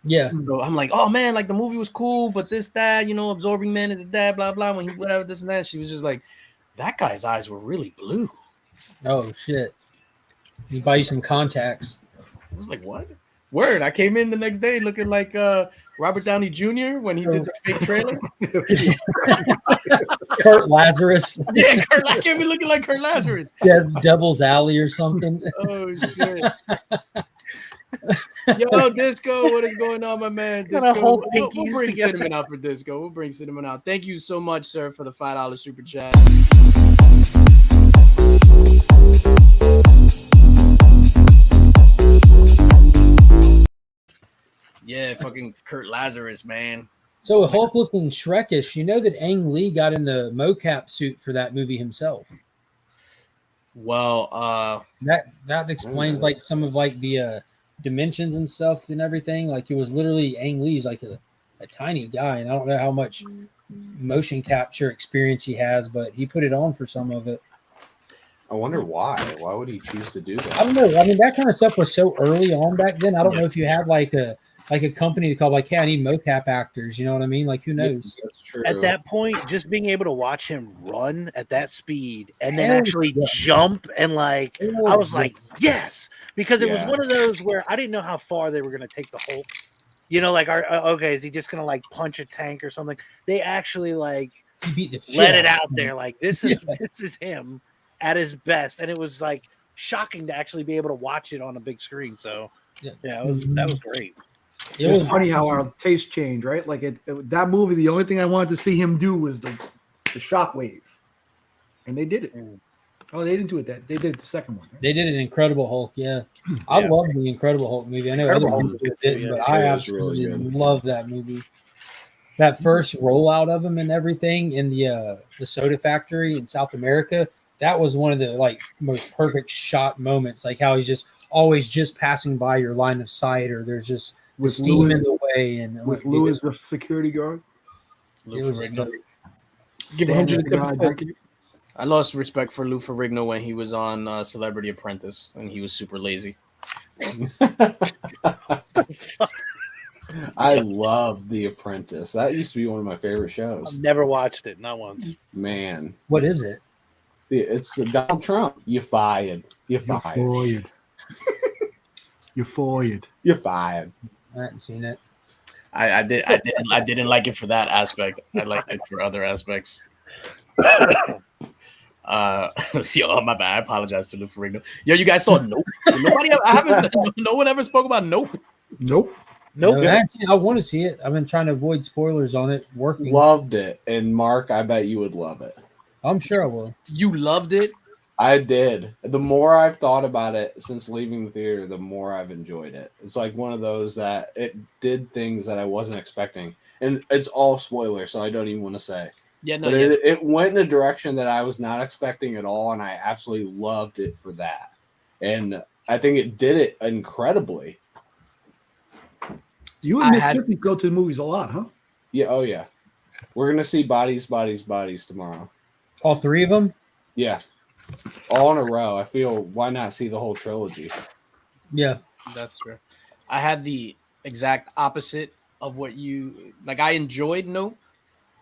Speaker 2: Yeah.
Speaker 1: So I'm like, oh man, like the movie was cool, but this, that, you know, absorbing man is a dad, blah blah. When he whatever this and that, she was just like, that guy's eyes were really blue.
Speaker 2: Oh shit. You buy you some contacts.
Speaker 1: I was like, what? Word. I came in the next day looking like Robert Downey Jr. when he did the fake trailer.
Speaker 2: Kurt Lazarus.
Speaker 1: Yeah, I came in looking like Kurt Lazarus.
Speaker 2: Devil's Alley or something.
Speaker 1: Oh shit. Yo, Disco, what is going on, my man? Disco, we'll bring Cinnamon out for Disco. We'll bring Cinnamon out. Thank you so much, sir, for the $5 super chat. Yeah, fucking Kurt Lazarus, man.
Speaker 2: So with Hulk looking Shrekish, you know that Ang Lee got in the mocap suit for that movie himself.
Speaker 1: Well,
Speaker 2: that explains like some of like the dimensions and stuff and everything. Like it was literally Ang Lee's like a tiny guy, and I don't know how much motion capture experience he has, but he put it on for some of it.
Speaker 4: I wonder why. Why would he choose to do that?
Speaker 2: I don't know. I mean, that kind of stuff was so early on back then. I don't know if you had like a company to call like, hey, I need mocap actors. You know what I mean? Like, who knows?
Speaker 4: That's true.
Speaker 6: At that point, just being able to watch him run at that speed and then actually jump and like, I was like, yes, because it was one of those where I didn't know how far they were going to take the Hulk. You know, like, okay, is he just going to like punch a tank or something? They actually like let it out there. Like this is him at his best, and it was like shocking to actually be able to watch it on a big screen. So that was great.
Speaker 3: It was funny how our taste changed, right? Like that movie, the only thing I wanted to see him do was the shockwave, and they did it. Oh, they didn't do it they did it the second one. Right?
Speaker 2: They did an Incredible Hulk, I love the Incredible Hulk movie. I know other people didn't, but I absolutely love that movie. That first rollout of him and everything in the soda factory in South America, that was one of the like most perfect shot moments. Like how he's just always just passing by your line of sight, or there's just with steam Lewis, in the way, and
Speaker 3: with Lewis the security guard.
Speaker 1: Give 150. I lost respect for Lou Ferrigno when he was on Celebrity Apprentice, and he was super lazy.
Speaker 4: I love The Apprentice. That used to be one of my favorite shows.
Speaker 6: I've never watched it, not once.
Speaker 4: Man,
Speaker 2: what is it?
Speaker 4: It's Donald Trump. You're fired. You're fired.
Speaker 3: You're fired.
Speaker 4: You're fired.
Speaker 2: I hadn't seen it.
Speaker 1: I didn't like it for that aspect. I liked it for other aspects. Yo, my bad. I apologize to Lou Ferrigno. Yo, you guys saw Nope? No one ever spoke about Nope.
Speaker 3: Nope.
Speaker 2: No, I want to see it. I've been trying to avoid spoilers on it. Working.
Speaker 4: Loved it, and Mark, I bet you would love it.
Speaker 2: I'm sure I will.
Speaker 1: You loved it?
Speaker 4: I did. The more I've thought about it since leaving the theater, the more I've enjoyed it. It's like one of those that it did things that I wasn't expecting. And it's all spoilers, so I don't even want to say.
Speaker 1: Yeah, no.
Speaker 4: But it went in a direction that I was not expecting at all, and I absolutely loved it for that. And I think it did it incredibly.
Speaker 3: You and Miss Tiffany go to the movies a lot, huh?
Speaker 4: Yeah, oh yeah. We're going to see Bodies tomorrow.
Speaker 2: All three of them?
Speaker 4: Yeah. All in a row. I feel, why not see the whole trilogy?
Speaker 2: Yeah.
Speaker 1: That's true. I had the exact opposite of what you, like I enjoyed Nope,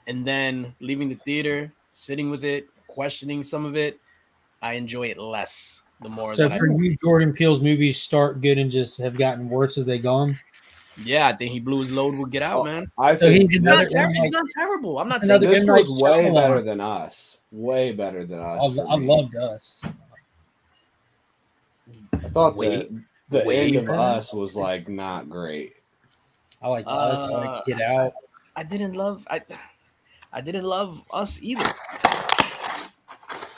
Speaker 1: and then leaving the theater, sitting with it, questioning some of it, I enjoy it less the more.
Speaker 2: So for you, Jordan Peele's movies start good and just have gotten worse as they gone?
Speaker 1: Yeah, I think he blew his load with Get Out, man.
Speaker 4: I think
Speaker 1: it's not terrible. I'm not saying
Speaker 4: this was way better than Us. Way better than Us.
Speaker 2: I loved Us.
Speaker 4: I thought the end of Us was like not great.
Speaker 2: I like Us. I like Get Out.
Speaker 1: I didn't love Us either.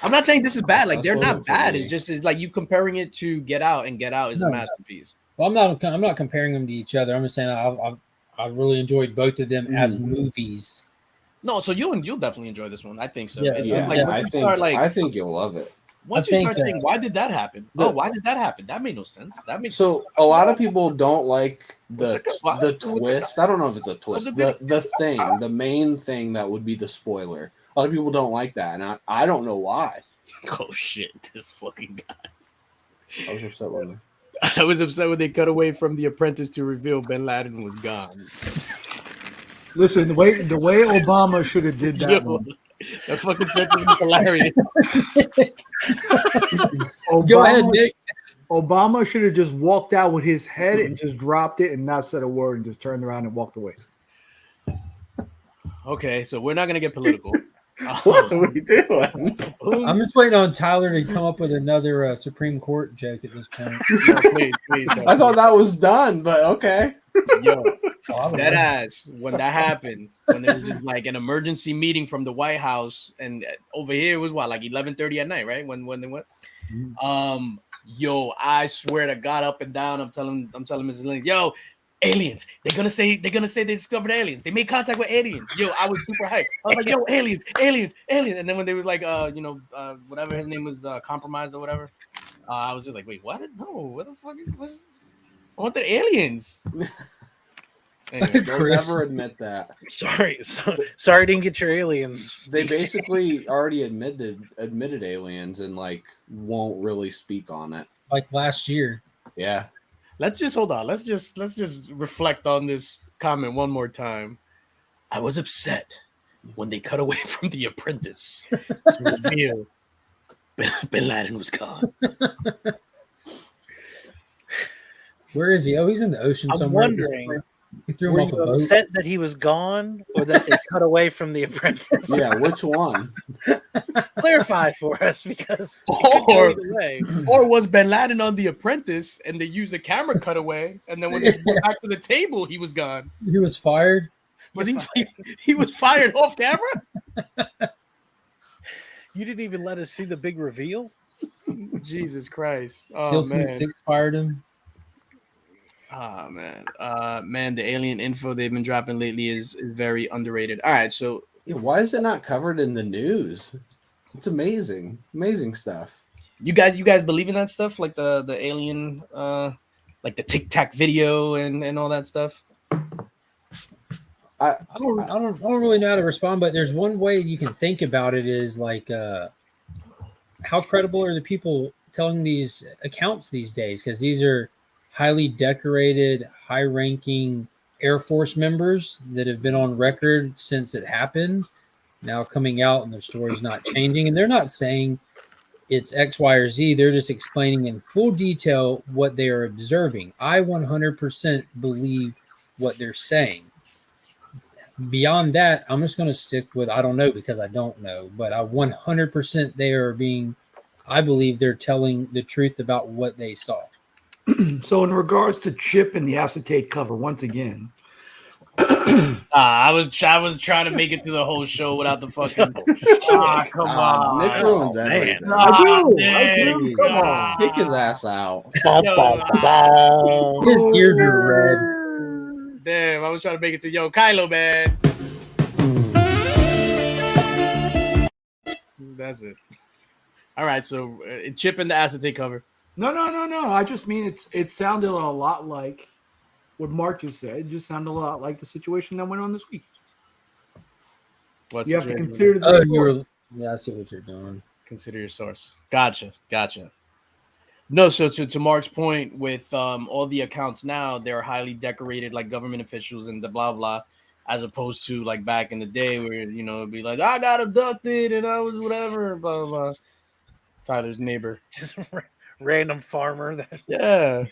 Speaker 1: I'm not saying this is bad. Like they're
Speaker 4: That's
Speaker 1: not
Speaker 4: for
Speaker 1: bad.
Speaker 4: me.
Speaker 1: It's just like you comparing it to Get Out, and Get Out is a
Speaker 2: No.
Speaker 1: masterpiece.
Speaker 2: Well, I'm not comparing them to each other. I'm just saying I really enjoyed both of them as movies.
Speaker 1: No, so you'll definitely enjoy this one. I think so.
Speaker 2: Yeah,
Speaker 1: It's
Speaker 4: Yeah,
Speaker 1: like
Speaker 4: I think you'll love it.
Speaker 1: once you start saying, why did that happen? Why did that happen? That made no sense. That makes
Speaker 4: so
Speaker 1: no sense.
Speaker 4: a lot of people don't like the
Speaker 1: What's
Speaker 4: twist. I don't know if it's a twist. The main thing that would be the spoiler. A lot of people don't like that, and I don't know why.
Speaker 1: Oh shit! This fucking guy.
Speaker 4: I was upset with him.
Speaker 1: I was upset when they cut away from The Apprentice to reveal Bin Laden was gone.
Speaker 3: Listen, the way Obama should have did that one.
Speaker 1: That fucking sentence was hilarious.
Speaker 2: Go ahead, Nick.
Speaker 3: Obama should have just walked out with his head and just dropped it and not said a word and just turned around and walked away.
Speaker 1: Okay, so we're not gonna get political.
Speaker 4: What are we doing?
Speaker 2: I'm just waiting on Tyler to come up with another Supreme Court joke at this point.
Speaker 1: No, please,
Speaker 4: I thought that was done, but okay.
Speaker 1: Yo,
Speaker 2: Oh,
Speaker 1: that ass when that happened, when there was just like an emergency meeting from the White House, and over here it was what, like 11:30 at night, right? When they went. Yo, I swear to God, up and down, I'm telling Mrs. Linx, yo, aliens. They're gonna say they discovered aliens. They made contact with aliens. Yo, I was super hyped. I was like, yo, aliens. And then when they was like, whatever his name was, compromised or whatever, I was just like, wait, what? No, what the fuck was? I want the aliens. Anyway,
Speaker 4: Don't
Speaker 2: Chris.
Speaker 4: ever admit that.
Speaker 6: Sorry, I didn't get your aliens.
Speaker 4: They basically already admitted aliens and like won't really speak on it.
Speaker 2: like last year.
Speaker 4: Yeah.
Speaker 1: let's just hold on. Let's just reflect on this comment one more time. I was upset when they cut away from The Apprentice to reveal Bin Laden was gone.
Speaker 2: Where is he? Oh, he's in the ocean
Speaker 6: I'm
Speaker 2: somewhere.
Speaker 6: wondering,
Speaker 2: He threw him
Speaker 6: were
Speaker 2: off a
Speaker 6: you
Speaker 2: boat.
Speaker 6: upset that he was gone or that they cut away from The Apprentice?
Speaker 4: Yeah, which one?
Speaker 6: Clarify for us, because
Speaker 1: Or-
Speaker 6: either way.
Speaker 1: Or was Bin Laden on The Apprentice and they used a camera cutaway, and then when they went back to the table, he was gone?
Speaker 2: He was fired.
Speaker 1: Was he was fired off camera?
Speaker 6: You didn't even let us see the big reveal.
Speaker 1: Jesus Christ! Oh
Speaker 2: SEAL Team
Speaker 1: man!
Speaker 2: 6 fired him.
Speaker 1: Oh man! Man, the alien info they've been dropping lately is very underrated. All right, so
Speaker 4: Yeah, why is it not covered in the news? It's amazing stuff.
Speaker 1: you guys believe in that stuff, like the alien, like the Tic Tac video and all that stuff?
Speaker 2: I don't really know how to respond, but there's one way you can think about it is like how credible are the people telling these accounts these days? Because these are highly decorated, high-ranking Air Force members that have been on record since it happened, now coming out and their story's not changing. And they're not saying it's X, Y, or Z. They're just explaining in full detail what they are observing. I 100% believe what they're saying. Beyond that, I'm just going to stick with I don't know, because I don't know. But I 100% they are being, I believe they're telling the truth about what they saw.
Speaker 3: So in regards to Chip and the acetate cover, once again,
Speaker 1: I was trying to make it through the whole show without the fucking. Come on,
Speaker 4: Nick ruins
Speaker 6: man.
Speaker 4: everything.
Speaker 3: I do. Come
Speaker 1: Come
Speaker 3: on.
Speaker 4: Kick his ass out.
Speaker 2: His ears are red.
Speaker 1: Damn, I was trying to make it to Kylo, man. That's it. All right, so Chip and the acetate cover.
Speaker 3: No. I just mean it sounded a lot like what Mark just said. It just sounded a lot like the situation that went on this week.
Speaker 1: What's
Speaker 3: You have to
Speaker 1: the-
Speaker 3: consider the
Speaker 2: Oh,
Speaker 3: source.
Speaker 2: you were. Yeah, I see what you're doing.
Speaker 1: consider your source. Gotcha. No, so to Mark's point, with all the accounts now, they're highly decorated like government officials and the blah blah, as opposed to like back in the day where it'd be like I got abducted and I was whatever blah blah blah. Tyler's neighbor.
Speaker 6: Just a random farmer that
Speaker 1: Yeah.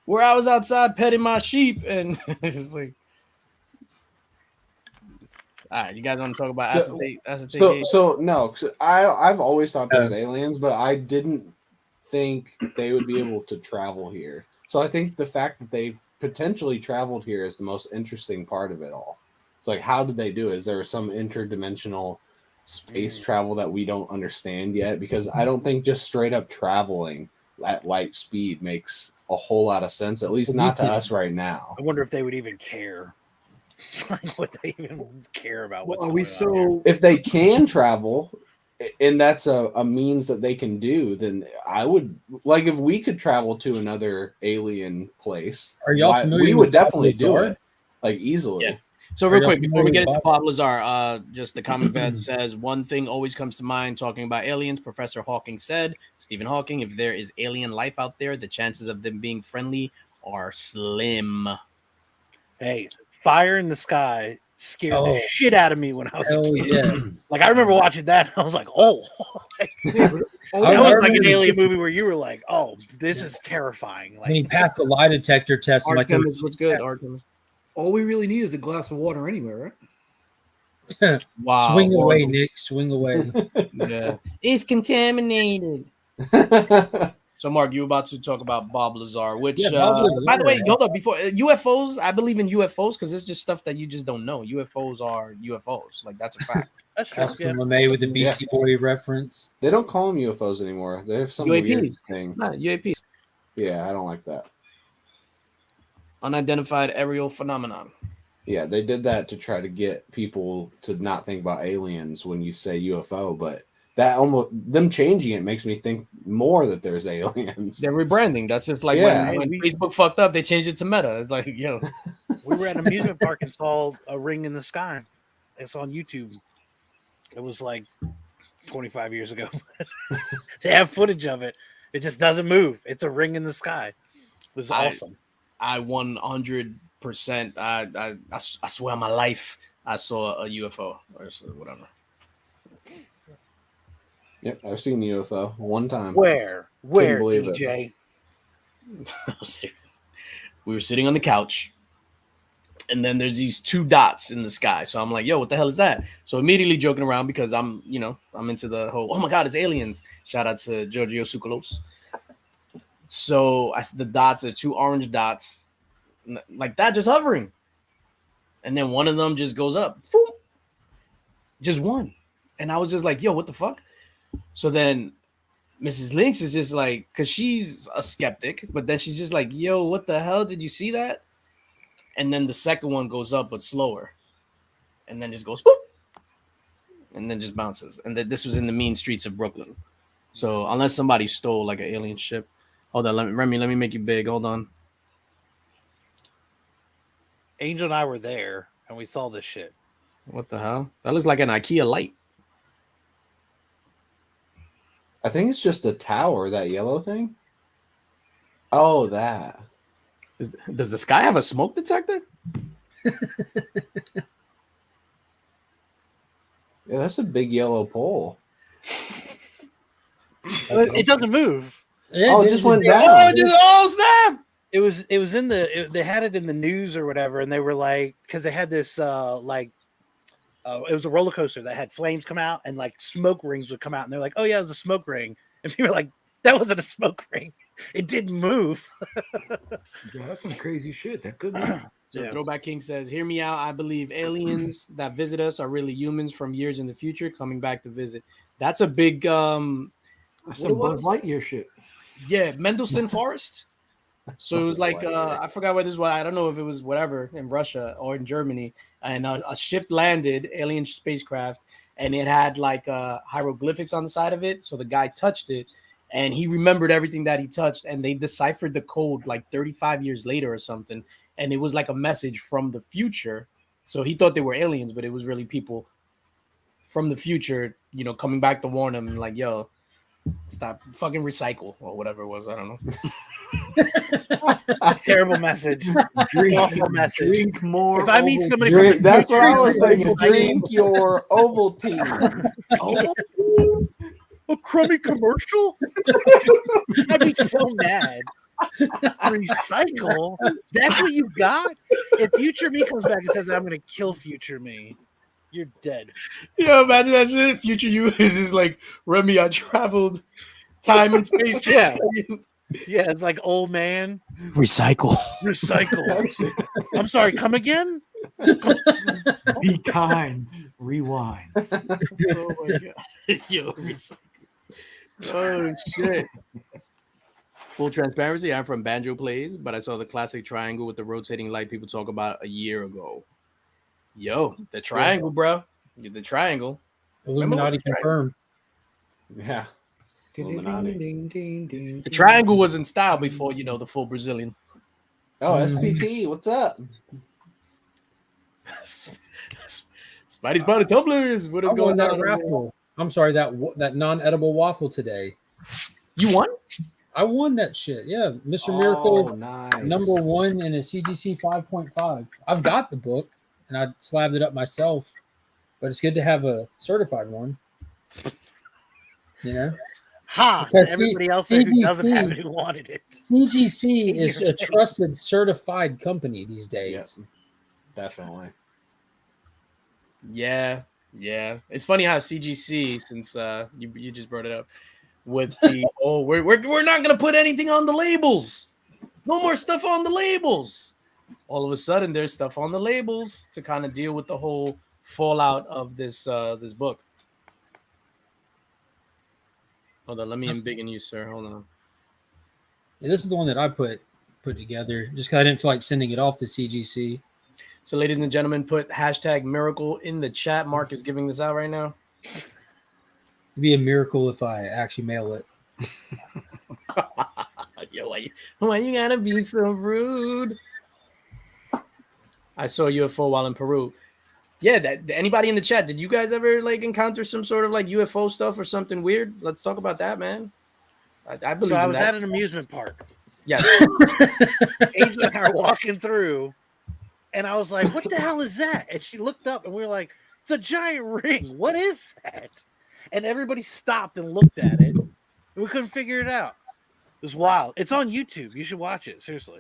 Speaker 1: Where I was outside petting my sheep and it's just like, all right, you guys want to talk about acetate?
Speaker 4: So no, 'cause I've always thought there was aliens, but I didn't think they would be able to travel here. So I think the fact that they potentially traveled here is the most interesting part of it all. It's like, how did they do it? Is there some interdimensional space travel that we don't understand yet, because I don't think just straight up traveling at light speed makes a whole lot of sense, at least not to us right now.
Speaker 6: I wonder if they would even care. Like, would they even care about what's
Speaker 3: Are
Speaker 6: going
Speaker 3: we
Speaker 6: on?
Speaker 3: so?
Speaker 4: If they can travel and that's a means that they can do, then I would like, if we could travel to another alien place,
Speaker 2: Are y'all familiar
Speaker 4: we
Speaker 2: with
Speaker 4: would definitely
Speaker 2: Bob
Speaker 4: do
Speaker 2: Lazar?
Speaker 4: it, like, easily.
Speaker 1: Yeah. So real
Speaker 2: y'all
Speaker 1: quick, before we
Speaker 2: familiar
Speaker 1: get
Speaker 2: with
Speaker 1: into Bob Lazar, just the comment that says one thing always comes to mind talking about aliens. Professor Hawking said, Stephen Hawking, if there is alien life out there, the chances of them being friendly are slim.
Speaker 6: Hey, fire in the sky scared the
Speaker 2: Oh.
Speaker 6: shit out of me when I was a
Speaker 2: Hell
Speaker 6: kid.
Speaker 2: yeah.
Speaker 6: Like, I remember watching that, and I was like, oh. That
Speaker 2: I
Speaker 6: was like an
Speaker 2: remember
Speaker 6: alien movie where you were like, oh, this is terrifying.
Speaker 2: when he
Speaker 6: Like,
Speaker 2: passed the lie detector test. I'm like,
Speaker 1: Artemis, what's good? Artemis.
Speaker 3: All we really need is a glass of water anywhere, right?
Speaker 1: Wow.
Speaker 2: swing away,
Speaker 1: horrible.
Speaker 2: Nick. Swing away.
Speaker 1: Yeah. It's contaminated. So, Mark, you were about to talk about Bob Lazar, which,
Speaker 2: Yeah, Bob Lazar,
Speaker 1: by the way,
Speaker 2: man.
Speaker 1: hold up, before UFOs, I believe in UFOs because it's just stuff that you just don't know. UFOs are UFOs. Like, that's a fact.
Speaker 6: that's true.
Speaker 2: Austin
Speaker 6: Yeah.
Speaker 2: LeMay with the Beastie Boy reference.
Speaker 4: They don't call them UFOs anymore. They have some
Speaker 1: UAPs.
Speaker 4: weird thing.
Speaker 1: Nah, UAPs.
Speaker 4: Yeah, I don't like that.
Speaker 1: Unidentified aerial phenomenon.
Speaker 4: Yeah, they did that to try to get people to not think about aliens when you say UFO, but that almost, them changing it makes me think more that there's aliens.
Speaker 1: They're rebranding. That's just like
Speaker 4: Yeah.
Speaker 1: when
Speaker 6: Hey,
Speaker 1: Facebook fucked up, they changed it to Meta. It's like, yo,
Speaker 6: We were at an amusement park and saw a ring in the sky. It's on YouTube. It was like 25 years ago. They have footage of it. It just doesn't move. It's a ring in the sky. It was awesome.
Speaker 1: I 100%. I swear on my life, I saw a UFO or whatever.
Speaker 4: Yep, I've seen the UFO one time.
Speaker 6: Where,
Speaker 4: believe it.
Speaker 6: DJ?
Speaker 1: I'm serious. We were sitting on the couch, and then there's these two dots in the sky. So I'm like, yo, what the hell is that? So immediately joking around because I'm into the whole, oh my God, it's aliens. Shout out to Giorgio Tsoukalos. So the dots are two orange dots like that, just hovering. And then one of them just goes up. Boom. Just one. And I was just like, yo, what the fuck? So then Mrs. Linx is just like, because she's a skeptic, but then she's just like, yo, what the hell? Did you see that? And then the second one goes up, but slower. And then just goes, whoop, and then just bounces. And this was in the mean streets of Brooklyn. So unless somebody stole like an alien ship. Hold on, Remy, let me make you big. Hold on.
Speaker 6: Angel and I were there, and we saw this shit.
Speaker 1: What the hell? That looks like an IKEA light.
Speaker 4: I think it's just a tower, that yellow thing. Oh, that.
Speaker 1: Does the sky have a smoke detector?
Speaker 4: Yeah, that's a big yellow pole.
Speaker 6: It doesn't move.
Speaker 4: Oh, it just went down.
Speaker 1: Oh, snap!
Speaker 6: It was in they had it in the news or whatever, and they were like, because they had this it was a roller coaster that had flames come out and like smoke rings would come out, and they're like, oh yeah, it was a smoke ring, and people were like, that wasn't a smoke ring, it didn't move.
Speaker 3: Yeah, that's some crazy shit. That could be.
Speaker 1: So
Speaker 6: Yeah.
Speaker 1: Throwback King says, hear me out. I believe aliens that visit us are really humans from years in the future coming back to visit. That's a big
Speaker 3: That's some Buzz Lightyear shit.
Speaker 1: yeah, Mendelssohn Forest. So it was like
Speaker 4: Lightyear.
Speaker 1: I forgot where this was. I don't know if it was whatever in Russia or in Germany, and a ship landed, alien spacecraft, and it had like hieroglyphics on the side of it. So the guy touched it, and he remembered everything that he touched, and they deciphered the code like 35 years later or something, and it was like a message from the future. So he thought they were aliens, but it was really people from the future, coming back to warn him, like, yo, stop, fucking recycle or whatever it was. I don't know.
Speaker 6: Terrible message. Awful message.
Speaker 3: Drink more.
Speaker 6: If I meet
Speaker 3: Ovaltine.
Speaker 6: somebody
Speaker 4: Drink,
Speaker 6: from the
Speaker 4: that's what I was
Speaker 6: future,
Speaker 4: saying. Drink your Ovaltine.
Speaker 6: a crummy commercial? I'd be so mad. Recycle? That's what you got? If future me comes back and says I'm gonna kill future me, you're dead.
Speaker 1: Yeah, imagine that shit. Future you is just like, Remy, I traveled time and space.
Speaker 6: Yeah. Yeah, it's like old man.
Speaker 1: Recycle.
Speaker 6: Recycle. I'm sorry, come again?
Speaker 3: Be kind. Rewind.
Speaker 1: Oh my god. Yo, oh shit. Full transparency, I'm from Banjo Plays, but I saw the classic triangle with the rotating light people talk about a year ago. Yo, the triangle, bro. The triangle.
Speaker 2: Illuminati confirmed.
Speaker 4: Yeah. Illuminati.
Speaker 1: The triangle was in style before, the full Brazilian.
Speaker 4: Oh, SPT, what's up?
Speaker 1: Spidey's Body Tumblers. What is
Speaker 2: I won
Speaker 1: going
Speaker 2: that
Speaker 1: on?
Speaker 2: raffle. I'm sorry, that non-edible waffle today.
Speaker 1: You won?
Speaker 2: I won that shit. Yeah, Mr. Miracle
Speaker 4: nice.
Speaker 2: #1 in a CGC 5.5. I've got the book and I slabbed it up myself, but it's good to have a certified one. You know?
Speaker 6: Ha!
Speaker 2: Because
Speaker 6: To everybody else there who doesn't have
Speaker 2: CGC
Speaker 6: it who wanted it.
Speaker 2: CGC is a trusted, certified company these days.
Speaker 4: Yep, definitely.
Speaker 1: Yeah. It's funny how CGC, since you just brought it up, with the we're not gonna put anything on the labels. No more stuff on the labels. All of a sudden, there's stuff on the labels to kind of deal with the whole fallout of this book. Hold on, let me embiggen you, sir. Hold on.
Speaker 2: Yeah, this is the one that I put together just because I didn't feel like sending it off to CGC.
Speaker 1: So, ladies and gentlemen, put #miracle in the chat. Mark is giving this out right now.
Speaker 2: It'd be a miracle if I actually mail it.
Speaker 1: Yo, why you gotta be so rude? I saw a UFO while in Peru. Yeah, anybody in the chat, did you guys ever encounter some sort of UFO stuff or something weird? Let's talk about that, man. I believe.
Speaker 6: So I was at an amusement park.
Speaker 1: Yes.
Speaker 6: Angel and I are walking through, and I was like, "What the hell is that?" And she looked up, and we were like, "It's a giant ring. What is that?" And everybody stopped and looked at it, and we couldn't figure it out. It was wild. It's on YouTube. You should watch it. Seriously.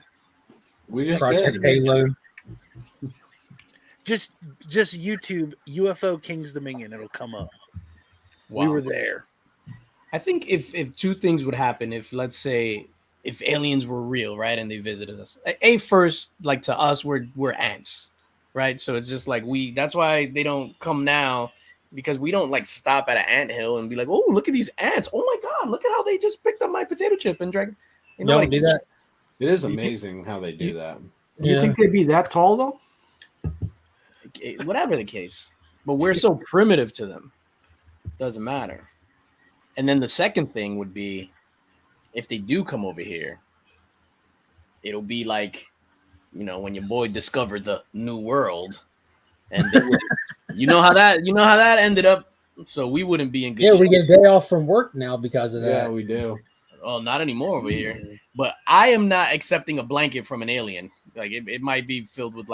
Speaker 4: We just
Speaker 2: Project
Speaker 4: did.
Speaker 2: Halo.
Speaker 6: Just YouTube UFO King's Dominion. It'll come up.
Speaker 1: Wow.
Speaker 6: We were there.
Speaker 1: I think if two things would happen, if let's say if aliens were real, right, and they visited us. First, to us, we're ants, right? So it's just that's why they don't come now, because we don't stop at an anthill and be like, oh, look at these ants. Oh my God, look at how they just picked up my potato chip and drank.
Speaker 2: Don't do that.
Speaker 4: It is amazing how they do that.
Speaker 3: You think they'd be that tall though?
Speaker 1: Whatever the case, but we're so primitive to them. Doesn't matter. And then the second thing would be, if they do come over here, it'll be when your boy discovered the new world, and you know how that ended up. So we wouldn't be in good shape.
Speaker 2: We get a day off from work now because of that.
Speaker 4: Yeah, we do.
Speaker 1: Oh, not anymore over here. But I am not accepting a blanket from an alien. It might be filled with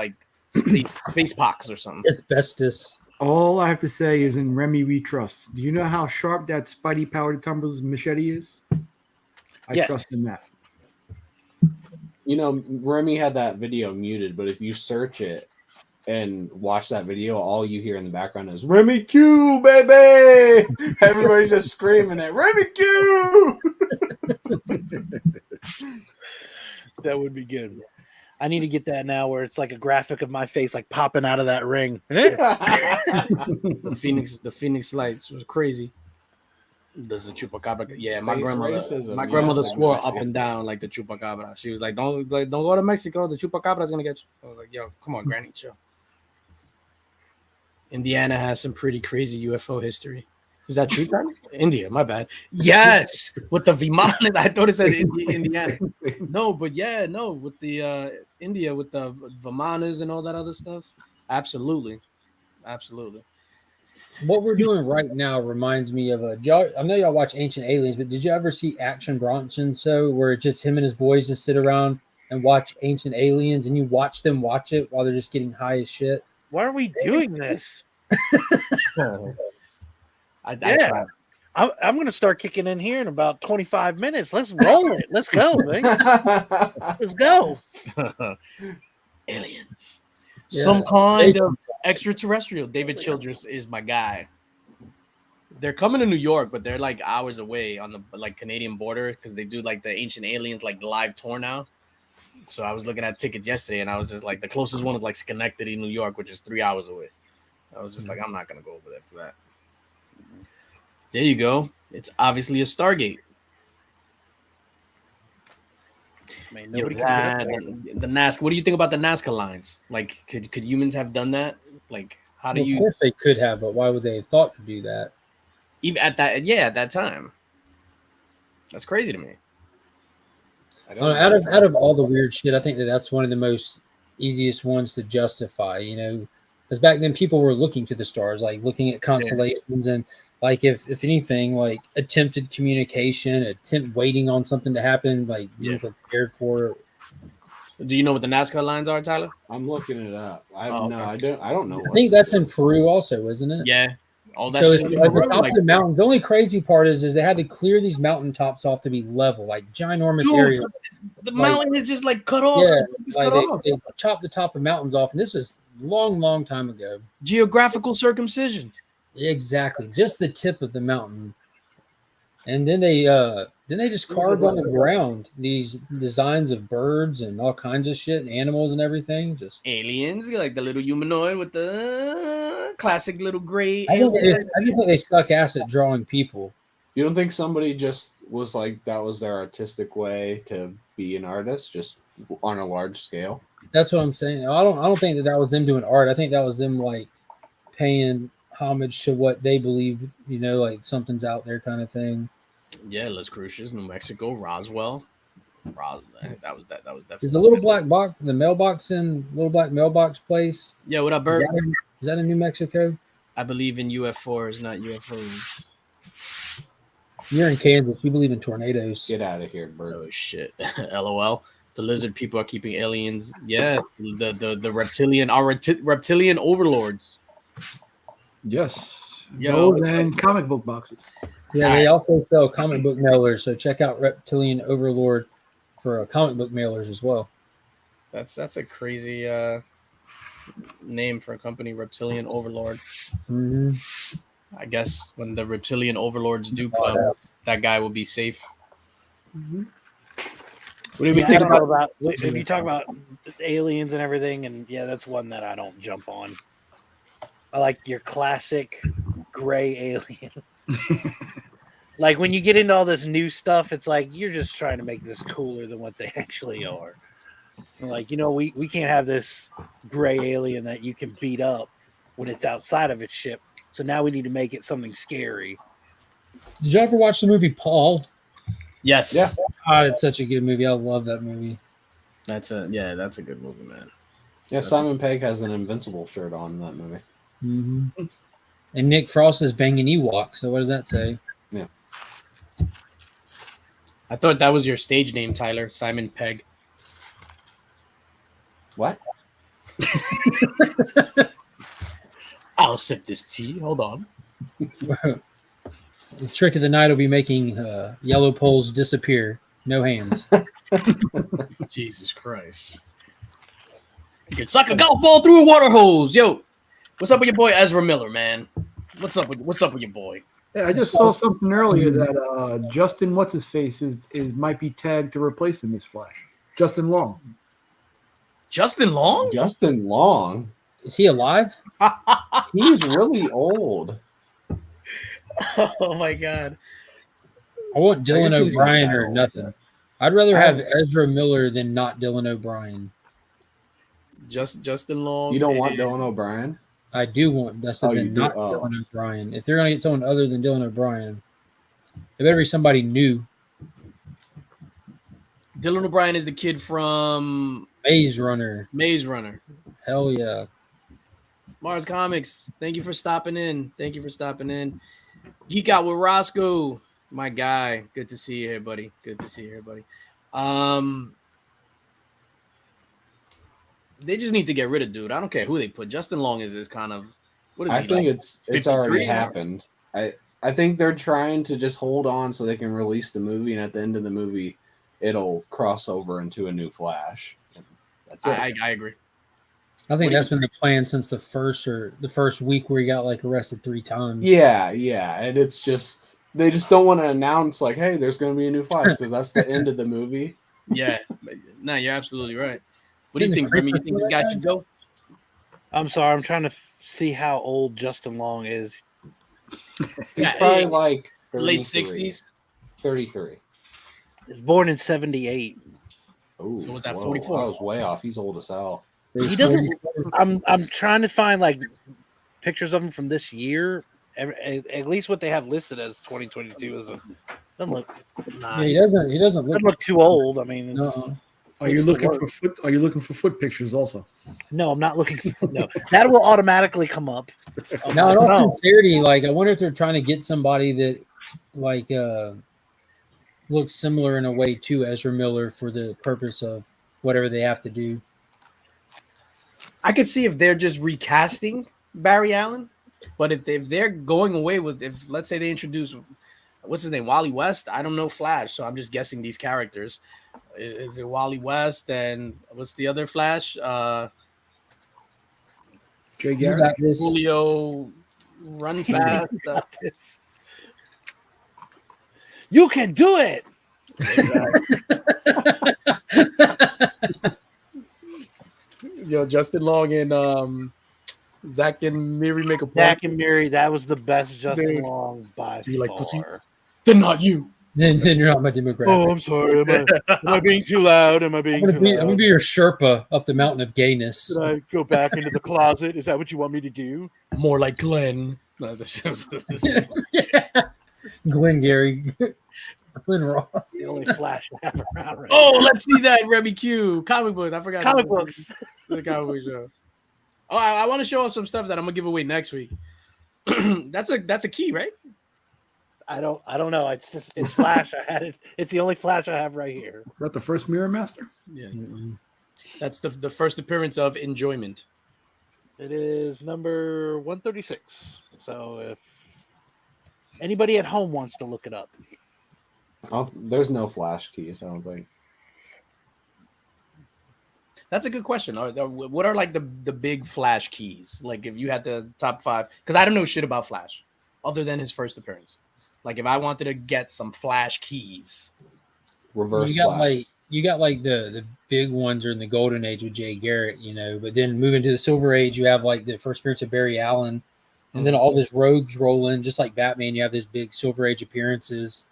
Speaker 1: space pox or something.
Speaker 2: Asbestos.
Speaker 3: All I have to say is, in Remy we trust. Do you know how sharp that Spidey powered tumbles machete is? I trust in that.
Speaker 4: Remy had that video muted, but if you search it and watch that video, all you hear in the background is Remy Q, baby! Everybody's just screaming at Remy Q!
Speaker 6: That would be good. I need to get that now, where it's a graphic of my face popping out of that ring.
Speaker 1: The Phoenix Lights was crazy. Does the chupacabra? Yeah, my grandmother swore up and down the chupacabra. She was like, "Don't go to Mexico. The chupacabra is gonna get you." I was like, "Yo, come on, Granny, chill." Indiana has some pretty crazy UFO history. Is that true, Granny? India, my bad. Yes, with the Vimanas. I thought it said Indiana. No, but with the India, with the Vimanas and all that other stuff. Absolutely.
Speaker 2: What we're doing right now reminds me of I know y'all watch Ancient Aliens, but did you ever see Action Bronson where it's just him and his boys just sit around and watch Ancient Aliens, and you watch them watch it while they're just getting high as shit?
Speaker 6: Why are we doing this?
Speaker 1: I'm
Speaker 6: going to start kicking in here in about 25 minutes. Let's roll it. Let's go, man. Let's go.
Speaker 1: Aliens. Yeah. Some kind of extraterrestrial. David Childress is my guy. They're coming to New York, but they're hours away on the Canadian border, because they do the Ancient Aliens live tour now. So I was looking at tickets yesterday, and I was just like, the closest one is like Schenectady, New York, which is 3 hours away. I was just like, I'm not gonna go over there for that. There you go. It's obviously a Stargate.
Speaker 6: Man,
Speaker 1: Yo,
Speaker 6: nobody can get up there.
Speaker 1: the Nazca. What do you think about the Nazca lines? Like, could humans have done that? Like, how do
Speaker 2: Well, of
Speaker 1: you
Speaker 2: course they could have, but why would they have thought to do that?
Speaker 1: even at that? Yeah, at that time. That's crazy to me. I don't know.
Speaker 2: Out of all the weird shit, I think that's one of the most easiest ones to justify. You know, because back then people were looking to the stars, like looking at constellations, and like if anything, like attempted communication, waiting on something to happen, like being prepared for.
Speaker 1: Do you know what the Nazca lines are, Tyler?
Speaker 4: I'm looking it up. I
Speaker 1: okay.
Speaker 4: don't know.
Speaker 2: I think that's in Peru, also, isn't it?
Speaker 1: Yeah. All that
Speaker 2: So
Speaker 1: shit
Speaker 2: it's
Speaker 1: in
Speaker 2: at the
Speaker 1: Peru,
Speaker 2: top
Speaker 1: like,
Speaker 2: of the mountain. The only crazy part is they had to clear these mountaintops off to be level, like ginormous
Speaker 1: dude,
Speaker 2: areas.
Speaker 1: the
Speaker 2: like-
Speaker 1: mountain is just like cut off.
Speaker 2: Yeah,
Speaker 1: It's
Speaker 2: like
Speaker 1: cut off.
Speaker 2: they chopped the top of mountains off, and this was long time ago.
Speaker 1: Geographical circumcision.
Speaker 2: Exactly, just the tip of the mountain, and then they just carved on the ground these designs of birds and all kinds of shit and animals and everything. Just
Speaker 1: Aliens, like the little humanoid with the classic little gray.
Speaker 2: I just
Speaker 1: alien.
Speaker 2: think they suck ass at drawing people.
Speaker 4: You don't think somebody just was like that was their artistic way to be an artist, just on a large scale?
Speaker 2: That's what I'm saying. I don't think that was them doing art. I think that was them like paying homage to what they believe. You know, like something's out there kind of thing.
Speaker 1: Yeah, Las Cruces, New Mexico, Roswell. That was definitely.
Speaker 2: There's a little black box, the mailbox in little black mailbox place.
Speaker 1: Yeah, what up,
Speaker 2: Is
Speaker 1: Bert?
Speaker 2: that in New Mexico?
Speaker 1: I believe in UFOs, not UFOs.
Speaker 2: You're in Kansas. You believe in tornadoes.
Speaker 4: Get out of here, Bert.
Speaker 1: Oh shit! LOL. The lizard people are keeping aliens. Yeah, the reptilian, our reptilian overlords.
Speaker 3: Yes.
Speaker 1: Yo,
Speaker 3: Those and comic book boxes.
Speaker 2: Yeah, they also sell comic book mailers. So check out Reptilian Overlord for comic book mailers as well.
Speaker 1: That's a crazy name for a company, Reptilian Overlord.
Speaker 2: Mm-hmm.
Speaker 1: I guess when the reptilian overlords do come, that guy will be safe.
Speaker 3: Mm-hmm.
Speaker 1: What do we
Speaker 6: I
Speaker 1: think
Speaker 6: don't know
Speaker 1: about?
Speaker 6: if you talk about aliens and everything, and yeah, that's one that I don't jump on. I like your classic gray alien. Like when you get into all this new stuff, it's like you're just trying to make this cooler than what they actually are. And like, you know, we can't have this gray alien that you can beat up when it's outside of its ship. So now we need to make it something scary.
Speaker 2: Did you ever watch the movie Paul?
Speaker 1: Yes.
Speaker 4: Yeah.
Speaker 2: God, it's such a good movie. I love that movie.
Speaker 1: That's a good movie, man.
Speaker 4: Yeah, Simon Pegg has an Invincible shirt on in that movie.
Speaker 2: Mm-hmm. And Nick Frost is banging Ewok. So what does that say?
Speaker 4: Yeah.
Speaker 1: I thought that was your stage name, Tyler. Simon Pegg.
Speaker 4: What?
Speaker 1: I'll sip this tea. Hold on.
Speaker 2: The trick of the night will be making yellow poles disappear. No hands.
Speaker 1: Jesus Christ. You can suck a golf ball through a water hose. Yo, what's up with your boy Ezra Miller, man? What's up with your boy?
Speaker 3: Yeah, I just saw something earlier that Justin what's his face is might be tagged to replace him as Flash. Justin Long.
Speaker 1: Justin Long?
Speaker 4: Justin Long?
Speaker 2: Is he alive?
Speaker 4: He's really old.
Speaker 1: Oh my god.
Speaker 2: I want
Speaker 4: I
Speaker 2: Dylan
Speaker 4: guess he's
Speaker 2: O'Brien
Speaker 4: not that
Speaker 2: or
Speaker 4: old,
Speaker 2: nothing. I'd rather have Ezra Miller than not Dylan O'Brien.
Speaker 1: Justin Long.
Speaker 4: You don't want Dylan O'Brien?
Speaker 2: I do want that's
Speaker 4: Oh, you
Speaker 2: than
Speaker 4: do?
Speaker 2: not
Speaker 4: Oh.
Speaker 2: Dylan O'Brien. If they're gonna get someone other than Dylan O'Brien, it better be somebody new.
Speaker 1: Dylan O'Brien is the kid from
Speaker 2: Maze Runner. Hell yeah.
Speaker 1: Mars Comics. Thank you for stopping in. Geek Out with Roscoe, my guy. Good to see you here, buddy. They just need to get rid of dude. I don't care who they put. Justin Long is kind of what is
Speaker 4: I
Speaker 1: he
Speaker 4: think
Speaker 1: like?
Speaker 4: it's already
Speaker 1: 53 now?
Speaker 4: happened. I think they're trying to just hold on so they can release the movie, and at the end of the movie, it'll cross over into a new Flash. That's it.
Speaker 1: I agree.
Speaker 2: I think
Speaker 1: What do
Speaker 2: that's been the plan since the first week where he got like arrested 3 times.
Speaker 4: Yeah, and it's just they just don't want to announce like, hey, there's going to be a new Flash because that's the end of the movie.
Speaker 1: Yeah. No, you're absolutely right. What do you think, Remy? You think this guy should go?
Speaker 6: I'm sorry, I'm trying to see how old Justin Long is.
Speaker 4: He's probably like
Speaker 1: late
Speaker 4: 33.
Speaker 1: 60s.
Speaker 4: 33.
Speaker 6: He was born in 78.
Speaker 4: Ooh,
Speaker 1: So was that
Speaker 4: whoa,
Speaker 1: 44?
Speaker 4: I was way off. He's old as hell.
Speaker 6: He doesn't. I'm trying to find like pictures of him from this year. At least what they have listed as 2022 doesn't look. Nah,
Speaker 2: Yeah, he doesn't look.
Speaker 6: doesn't look too old. I mean,
Speaker 3: Are you looking for foot? Are you looking for foot pictures also?
Speaker 6: no, I'm not looking. No, that will automatically come up.
Speaker 2: Now, in all sincerity, like I wonder if they're trying to get somebody that like looks similar in a way to Ezra Miller for the purpose of whatever they have to do.
Speaker 1: I could see if they're just recasting Barry Allen, but if they're going away with, if let's say they introduce, what's his name, Wally West? I don't know Flash, so I'm just guessing these characters. Is it Wally West and what's the other Flash?
Speaker 3: Jay Garrett,
Speaker 1: Julio, run fast.
Speaker 6: You can do it.
Speaker 1: Yo, Justin Long and Zach and Miri make a point.
Speaker 6: Zach and Miri, that was the best Justin Long by far.
Speaker 1: Like pussy? Then not you.
Speaker 2: Then you're not my demographic.
Speaker 6: Oh, I'm sorry. Am I being too loud? Am I being
Speaker 2: I'm
Speaker 6: too loud?
Speaker 2: gonna be your Sherpa up the mountain of gayness.
Speaker 6: Should I go back into the closet? Is that what you want me to do?
Speaker 1: More like Glenn.
Speaker 2: Glenn Gary, Glenn Ross.
Speaker 6: The only Flash I have around right
Speaker 1: Oh, let's see that Remy Q. Comic books. I forgot.
Speaker 6: Comic books.
Speaker 1: The comic book show. Oh, I want to show off some stuff that I'm gonna give away next week. That's a key, right?
Speaker 6: I don't know. It's Flash. I had it. It's the only Flash I have right here.
Speaker 3: is that the first Mirror Master?
Speaker 1: Yeah. That's the first appearance of Enjoyment.
Speaker 6: It is number 136. So if anybody at home wants to look it up.
Speaker 4: There's no Flash keys, I don't think.
Speaker 1: That's a good question. What are like the big Flash keys? Like if you had the top 5, because I don't know shit about Flash other than his first appearance. Like if I wanted to get some Flash keys,
Speaker 4: Reverse
Speaker 2: Flash. You got
Speaker 4: Flash.
Speaker 2: The big ones are in the golden age with Jay Garrett, but then moving to the silver age, you have like the first appearance of Barry Allen, and then all those rogues roll in, just like Batman. You have those big silver age appearances,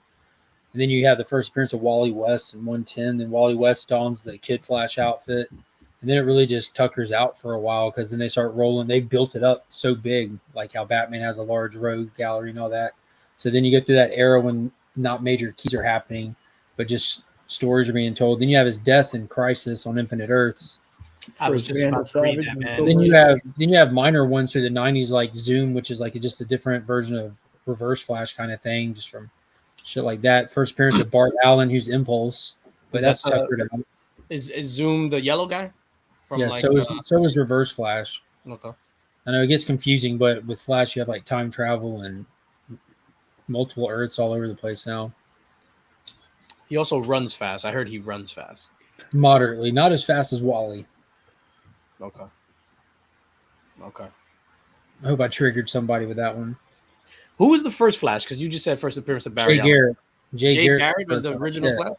Speaker 2: and then you have the first appearance of Wally West in 110. Then Wally West dons the Kid Flash outfit, and then it really just tuckers out for a while because then they start rolling. They built it up so big, like how Batman has a large rogue gallery and all that. So then you go through that era when not major keys are happening, but just stories are being told. Then you have his death in Crisis on Infinite Earths.
Speaker 1: I was just about to read that, man.
Speaker 2: Then you have minor ones through the 90s like Zoom, which is like just a different version of Reverse Flash kind of thing, just from shit like that. First appearance of Bart Allen, who's Impulse, but that's tuckered out.
Speaker 1: Is Zoom the yellow guy?
Speaker 2: So is Reverse Flash.
Speaker 1: Okay.
Speaker 2: I know it gets confusing, but with Flash you have like time travel and multiple Earths all over the place now.
Speaker 1: He also runs fast. I heard he runs fast.
Speaker 2: Moderately, not as fast as Wally.
Speaker 1: Okay.
Speaker 2: I hope I triggered somebody with that one.
Speaker 1: Who was the first Flash? Because you just said first appearance of Barry
Speaker 2: Jay
Speaker 1: Allen.
Speaker 2: Garrett.
Speaker 1: Jay Garrett was the original Flash?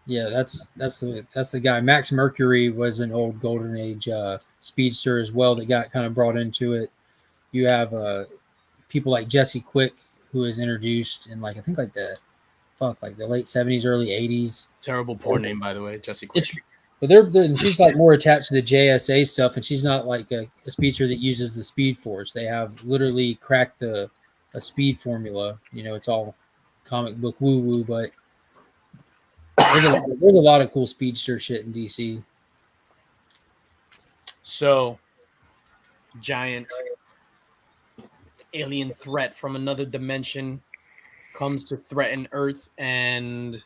Speaker 2: Yeah, that's the guy. Max Mercury was an old Golden Age speedster as well that got kind of brought into it. You have people like Jesse Quick, who was introduced in I think the late 70s, early 80s.
Speaker 1: Terrible poor name, by the way, Jesse Quick.
Speaker 2: But she's more attached to the JSA stuff, and she's not like a speedster that uses the Speed Force. They have literally cracked a speed formula. It's all comic book woo-woo, but there's a lot of cool speedster shit in DC.
Speaker 1: So, giant alien threat from another dimension comes to threaten Earth and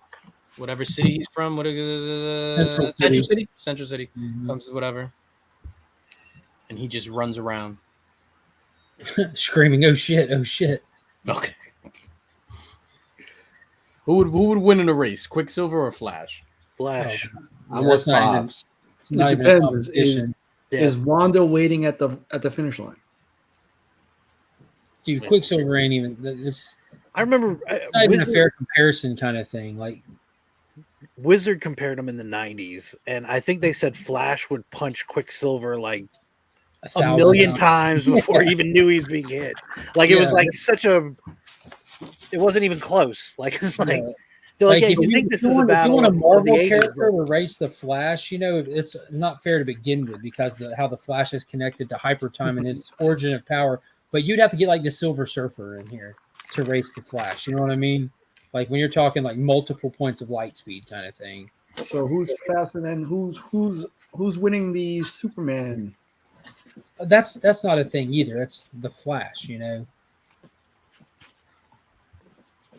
Speaker 1: whatever city he's from. Central City. Central City comes to whatever, and he just runs around
Speaker 2: screaming, "Oh shit! Oh shit!"
Speaker 1: Okay. Who would win in a race, Quicksilver or Flash?
Speaker 6: Flash.
Speaker 4: I'm with Pops.
Speaker 2: It's not
Speaker 3: It
Speaker 2: even a
Speaker 3: depends.
Speaker 2: competition.
Speaker 3: Is Wanda waiting at the finish line?
Speaker 2: Dude, Quicksilver ain't even.
Speaker 6: I remember.
Speaker 2: It's not even a fair comparison kind of thing. Like
Speaker 6: Wizard compared him in the 90s, and I think they said Flash would punch Quicksilver like a
Speaker 2: 1,000
Speaker 6: million times before he even knew he was being hit. Like it was
Speaker 2: Yeah.
Speaker 6: like it wasn't even close. Like it's like
Speaker 2: Yeah.
Speaker 6: they're like, yeah,
Speaker 2: if
Speaker 6: you think this is a
Speaker 2: if
Speaker 6: battle
Speaker 2: you want a
Speaker 6: of
Speaker 2: Marvel
Speaker 6: the ages,
Speaker 2: character to race the Flash, it's not fair to begin with because how the Flash is connected to Hyper Time and its origin of power. But you'd have to get like the Silver Surfer in here to race the Flash. You know what I mean? Like when you're talking like multiple points of light speed kind of thing.
Speaker 3: So who's faster than who's winning the Superman?
Speaker 2: That's not a thing either. That's the Flash,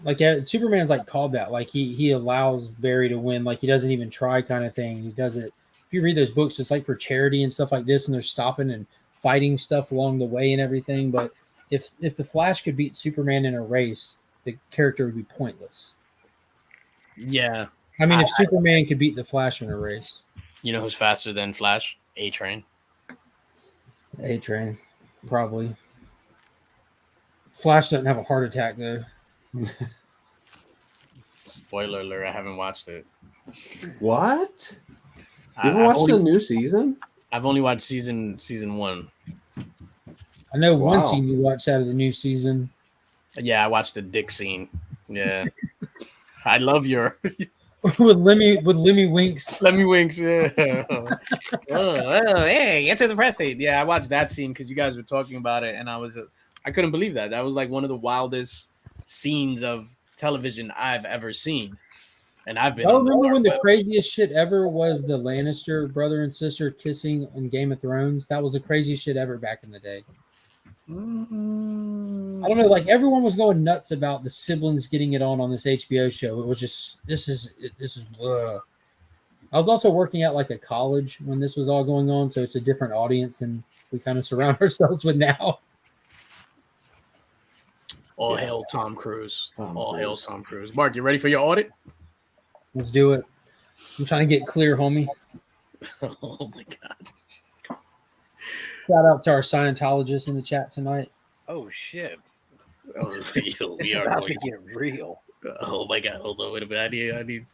Speaker 2: Like Superman's like called that. Like he allows Barry to win. Like he doesn't even try, kind of thing. He does it. If you read those books, it's like for charity and stuff like this, and they're stopping and fighting stuff along the way and everything. But if the Flash could beat Superman in a race, the character would be pointless.
Speaker 1: Yeah.
Speaker 2: I mean, if Superman could beat the Flash in a race,
Speaker 1: You know who's faster than Flash? A-Train.
Speaker 2: A-Train, probably. Flash doesn't have a heart attack though.
Speaker 1: Spoiler alert, I haven't watched it.
Speaker 4: What? You haven't watched the new season?
Speaker 1: I've only watched season 1.
Speaker 2: I know one
Speaker 4: Wow.
Speaker 2: scene you watched out of the new season.
Speaker 1: Yeah, I watched the dick scene. Yeah. I love your
Speaker 2: with Lemmy Winks.
Speaker 1: Lemmy Winks. Yeah. Hey, get to the press state. Yeah, I watched that scene because you guys were talking about it, and I couldn't believe that. That was like one of the wildest scenes of television I've ever seen. And I've been.
Speaker 2: I remember when the craziest shit ever was the Lannister brother and sister kissing in Game of Thrones. That was the craziest shit ever back in the day. I don't know, like everyone was going nuts about the siblings getting it on this HBO show. It was just this is. I was also working at like a college when this was all going on, so it's a different audience than we kind of surround ourselves with now.
Speaker 1: All hail Tom Cruise. All hail
Speaker 4: Cruise.
Speaker 1: Tom Cruise. Mark, you ready for your audit?
Speaker 2: Let's do it. I'm trying to get clear, homie.
Speaker 1: Oh my God. Jesus Christ.
Speaker 2: Shout out to our Scientologists in the chat tonight.
Speaker 6: oh shit,
Speaker 1: Oh,
Speaker 6: it's
Speaker 1: we are
Speaker 6: about
Speaker 1: going
Speaker 6: to get real.
Speaker 1: Oh my God. Hold on. Wait a minute. I need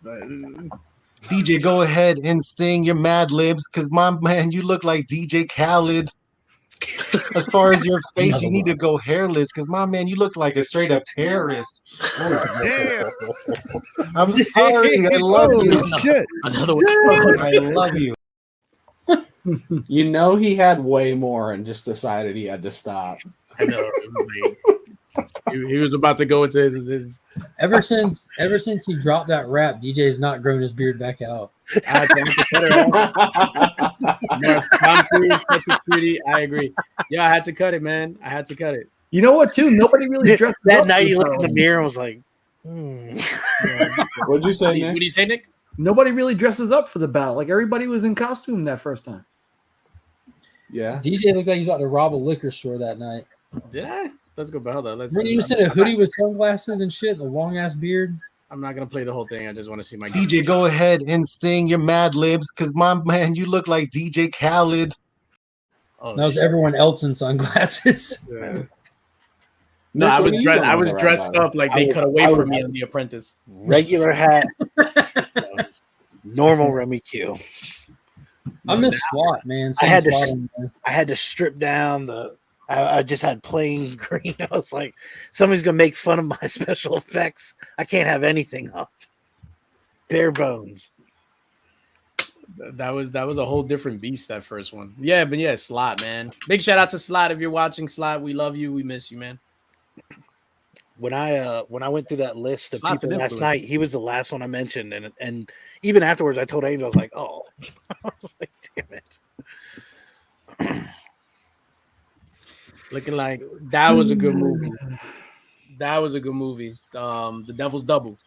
Speaker 5: DJ, go ahead and sing your Mad Libs, because my man, you look like DJ Khaled. As far as your face, you need to go hairless, because my man, you look like a straight up terrorist.
Speaker 7: Damn.
Speaker 5: I'm sorry, I love you.
Speaker 7: Shit.
Speaker 1: another one.
Speaker 5: I love you.
Speaker 4: You know he had way more and just decided he had to stop.
Speaker 1: I know. He was about to go into his
Speaker 2: Ever since he dropped that rap, DJ's not grown his beard back out.
Speaker 1: I agree. Yeah, I had to cut it, man. I had to cut it.
Speaker 3: You know what? Too nobody really dressed
Speaker 6: That
Speaker 3: up
Speaker 6: night
Speaker 3: for
Speaker 6: he looked in the
Speaker 3: Halloween.
Speaker 6: mirror and was like,
Speaker 4: What'd you say,
Speaker 1: What
Speaker 4: Nick?
Speaker 1: do you say, Nick?
Speaker 3: Nobody really dresses up for the battle. Like everybody was in costume that first time.
Speaker 4: Yeah.
Speaker 2: DJ looked like he was about to rob a liquor store that night.
Speaker 1: Did I? Let's go back. Hold on. Let's.
Speaker 2: When you just in a hoodie with sunglasses and shit, a long ass beard.
Speaker 1: I'm not gonna play the whole thing. I just want to see my
Speaker 5: DJ, go ahead and sing your Mad Libs, because my man, you look like DJ Khaled.
Speaker 1: Oh,
Speaker 2: That was
Speaker 1: shit.
Speaker 2: everyone else in sunglasses.
Speaker 1: Yeah.
Speaker 4: Nick,
Speaker 1: No, I
Speaker 4: what
Speaker 1: was
Speaker 4: are you
Speaker 1: dressed.
Speaker 4: going
Speaker 1: I was
Speaker 4: around
Speaker 1: dressed
Speaker 4: about?
Speaker 1: up like they cut away from me on The Apprentice.
Speaker 6: regular hat, normal Remy Q.
Speaker 2: I miss Slot, man.
Speaker 6: I had to-
Speaker 2: Slot in there.
Speaker 6: I had to strip down I just had plain green. I was like, somebody's gonna make fun of my special effects. I can't have anything up. Bare bones.
Speaker 1: That was a whole different beast, that first one. Yeah, but yeah, Slot, man. Big shout out to Slot if you're watching. Slot, we love you. We miss you, man.
Speaker 6: When I went through that list of
Speaker 1: Slot's
Speaker 6: people
Speaker 1: an
Speaker 6: last
Speaker 1: influence.
Speaker 6: night, he was the last one I mentioned, and even afterwards, I told Angel, I was like, oh, I was like, damn it.
Speaker 1: Looking like that was a good movie. That was a good movie. The Devil's Double.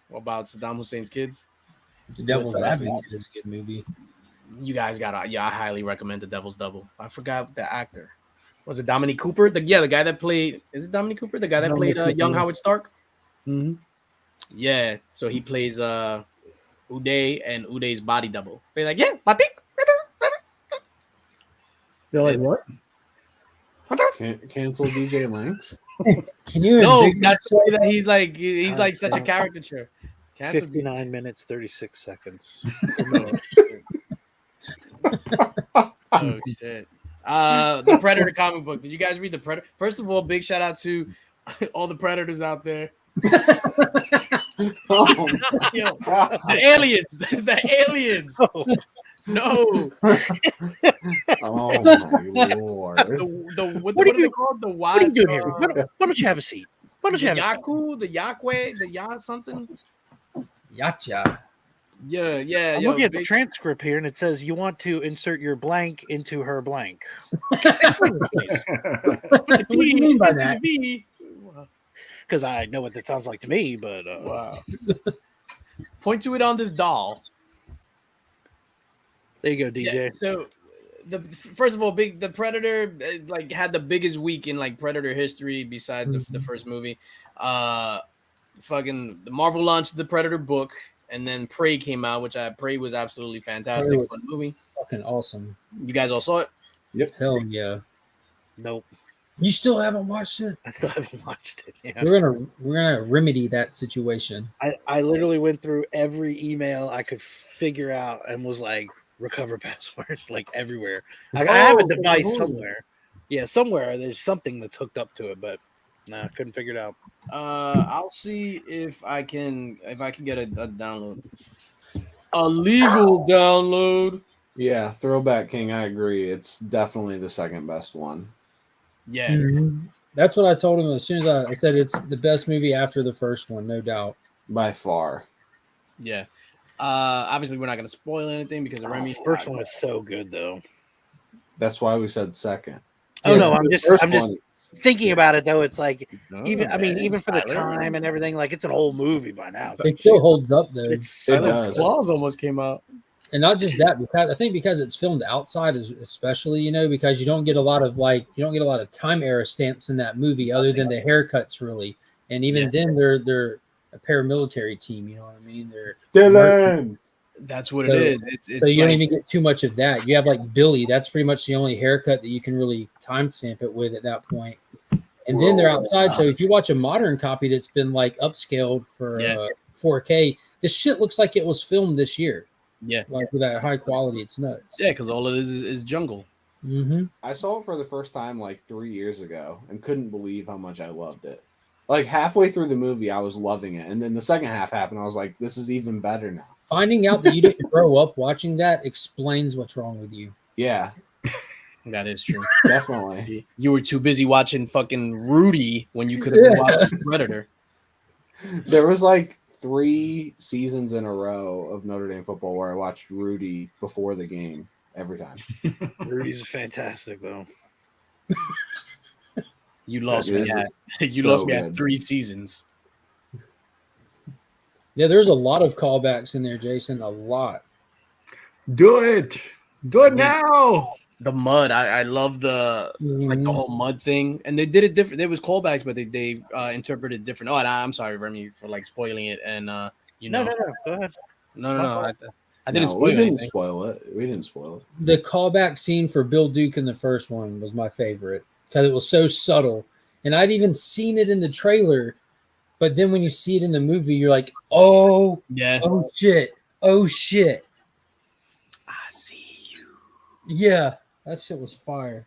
Speaker 1: What about Saddam Hussein's kids?
Speaker 2: The Devil's Advocate is a good movie.
Speaker 1: You guys gotta. Yeah, I highly recommend The Devil's Double. I forgot the actor. Was it Dominic Cooper? The guy that played. Is it Dominic Cooper? The guy that
Speaker 3: Dominic
Speaker 1: played
Speaker 3: Cooper.
Speaker 1: young Howard Stark.
Speaker 3: Mm-hmm.
Speaker 1: Yeah, so he plays Uday and Uday's body double. They're like, yeah, Batik.
Speaker 3: They're like, what?
Speaker 4: Cancel DJ Linx.
Speaker 2: Can you
Speaker 1: No,
Speaker 2: envision
Speaker 1: that's the way that he's like such a caricature. Cancel
Speaker 6: 59 minutes, 36 seconds.
Speaker 1: Oh shit. The Predator comic book. Did you guys read the Predator? First of all, big shout out to all the Predators out there.
Speaker 4: Oh,
Speaker 1: Yo, the aliens. The aliens. No.
Speaker 4: oh my lord.
Speaker 1: What are they called? The
Speaker 6: What are you doing here? Why don't you have a seat? Why don't you have a seat?
Speaker 1: Yaku, the Yakwe, the Ya something?
Speaker 2: Yacha.
Speaker 1: Yeah.
Speaker 6: I'm
Speaker 1: Yo,
Speaker 6: looking at the
Speaker 1: big-
Speaker 6: transcript here, and it says you want to insert your blank into her blank. Explain this, please.
Speaker 2: What do you mean by that?
Speaker 6: Because I know what that sounds like to me, but
Speaker 1: Wow. Point to it on this doll.
Speaker 6: there you go, DJ.
Speaker 1: Yeah, so first of all, the Predator like had the biggest week in like Predator history besides the first movie. Fucking the Marvel launched the Predator book, and then Prey came out, which Prey was absolutely fantastic
Speaker 2: Prey
Speaker 1: fun movie.
Speaker 2: Fucking awesome.
Speaker 1: You guys all saw it?
Speaker 2: Hell yeah.
Speaker 6: Nope,
Speaker 2: You still haven't watched it?
Speaker 6: I still haven't watched it. Yeah.
Speaker 2: We're gonna remedy that situation.
Speaker 6: I literally went through every email I could figure out and was like, recover password, like everywhere. I have a device somewhere. Yeah, somewhere there's something that's hooked up to it, but I couldn't figure it out.
Speaker 1: I'll see if I can get a download. A legal download.
Speaker 4: Yeah, Throwback King, I agree. It's definitely the second best one.
Speaker 1: Yeah.
Speaker 2: Mhm. That's what I told him as soon as I said it's the best movie after the first one, no doubt.
Speaker 4: By far.
Speaker 1: Yeah. Obviously we're not gonna spoil anything because the Remy
Speaker 6: First one is so good though.
Speaker 4: That's why we said second.
Speaker 6: Oh no,
Speaker 4: The
Speaker 6: I'm just
Speaker 4: first one is-
Speaker 6: thinking about it though. It's like even
Speaker 1: man.
Speaker 6: even for the
Speaker 1: Tyler.
Speaker 6: time and everything, like it's an old movie by now.
Speaker 2: It still holds up though.
Speaker 6: It's
Speaker 4: It
Speaker 6: so
Speaker 4: does.
Speaker 1: Claws almost came out.
Speaker 2: And not just that, because I think because it's filmed outside, especially, because you don't get a lot of time era stamps in that movie, other than the haircuts, really. And even then, they're a paramilitary team. You know what I mean? They're
Speaker 4: Dylan.
Speaker 1: That's what
Speaker 2: So-
Speaker 1: it is. It's
Speaker 2: so you
Speaker 1: like,
Speaker 2: don't even get too much of that. You have like Billy. That's pretty much the only haircut that you can really timestamp it with at that point. And then they're outside. So if you watch a modern copy that's been like upscaled for 4K, this shit looks like it was filmed this year.
Speaker 1: yeah,
Speaker 2: Like with that high quality, it's nuts.
Speaker 1: yeah, because all it is jungle.
Speaker 2: Mm-hmm.
Speaker 4: I saw it for the first time like 3 years ago and couldn't believe how much I loved it. Like halfway through the movie, I was loving it. And then the second half happened. I was like, this is even better now.
Speaker 2: Finding out that you didn't grow up watching that explains what's wrong with you.
Speaker 4: Yeah,
Speaker 1: That is true.
Speaker 4: definitely.
Speaker 1: You were too busy watching fucking Rudy when you could have been watching Predator.
Speaker 4: There was like 3 seasons in a row of Notre Dame football where I watched Rudy before the game every time.
Speaker 6: Rudy's fantastic though.
Speaker 1: You lost
Speaker 4: It
Speaker 1: me
Speaker 4: is
Speaker 1: at
Speaker 4: so
Speaker 1: lost me at
Speaker 4: good.
Speaker 1: 3 seasons.
Speaker 2: Yeah, there's a lot of callbacks in there, Jason. A lot.
Speaker 3: Do it. Do it now.
Speaker 1: The mud, I love the like the
Speaker 2: Mhm.
Speaker 1: whole mud thing, and they did it different. There was callbacks, but they interpreted different. Oh, and I'm sorry, Remy, for like spoiling it. And you know,
Speaker 6: No. Go ahead.
Speaker 1: no. I didn't
Speaker 4: No,
Speaker 1: spoil
Speaker 4: we didn't
Speaker 1: anything.
Speaker 4: spoil it. We didn't spoil it.
Speaker 2: The callback scene for Bill Duke in the first one was my favorite because it was so subtle. And I'd even seen it in the trailer, but then when you see it in the movie, you're like, oh
Speaker 1: Yeah,
Speaker 2: shit. Oh shit.
Speaker 1: I see you.
Speaker 2: Yeah. That shit was fire.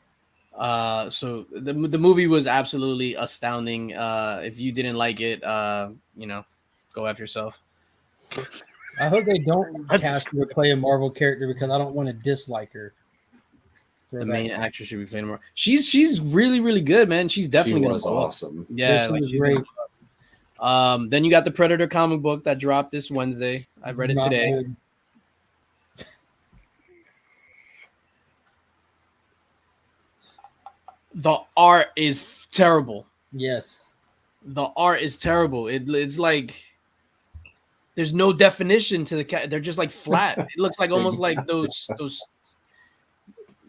Speaker 1: So the movie was absolutely astounding. If you didn't like it, go F yourself.
Speaker 2: I hope they don't cast her to play a Marvel character because I don't want to dislike her.
Speaker 1: The main actress should be playing more. She's really, really good, man. She's definitely
Speaker 4: She
Speaker 1: gonna
Speaker 4: was
Speaker 1: blow up.
Speaker 4: awesome.
Speaker 1: Yeah,
Speaker 2: She
Speaker 1: like
Speaker 2: was
Speaker 1: she's
Speaker 2: great.
Speaker 1: then you got the Predator comic book that dropped this Wednesday. I read it
Speaker 2: Not
Speaker 1: today.
Speaker 2: good.
Speaker 1: The art is terrible.
Speaker 2: Yes.
Speaker 1: The art is terrible. It's like there's no definition to the cat. They're just like flat. It looks like almost like those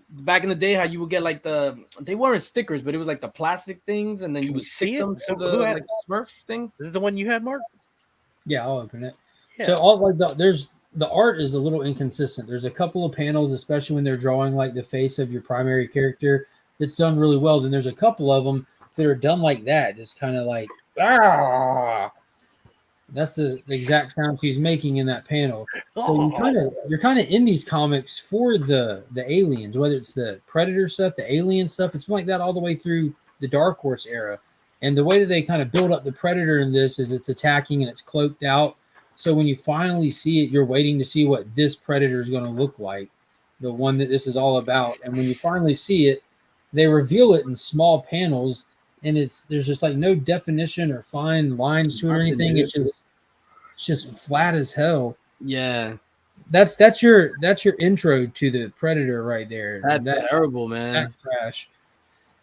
Speaker 1: back in the day how you would get like they weren't stickers, but it was like the plastic things, and then you
Speaker 6: Can
Speaker 1: would
Speaker 6: we see
Speaker 1: stick
Speaker 6: it?
Speaker 1: them to
Speaker 6: So
Speaker 1: the
Speaker 6: who had-
Speaker 1: like Smurf thing.
Speaker 6: This is the one you had, Mark?
Speaker 2: Yeah, I'll open it.
Speaker 6: Yeah.
Speaker 2: So all like there's the art is a little inconsistent. There's a couple of panels, especially when they're drawing like the face of your primary character, that's done really well. Then there's a couple of them that are done like that, just kind of like That's the exact sound she's making in that panel. So
Speaker 6: Oh.
Speaker 2: you're kind of in these comics for the aliens, whether it's the Predator stuff, the alien stuff. It's like that all the way through the Dark Horse era. And the way that they kind of build up the Predator in this is it's attacking and it's cloaked out. So when you finally see it, you're waiting to see what this Predator is going to look like, the one that this is all about. And when you finally see it, they reveal it in small panels, and there's just like no definition or fine lines to it or anything. It's just flat as hell.
Speaker 1: Yeah,
Speaker 2: That's your intro to the Predator right there.
Speaker 1: that's terrible, man.
Speaker 2: That crash.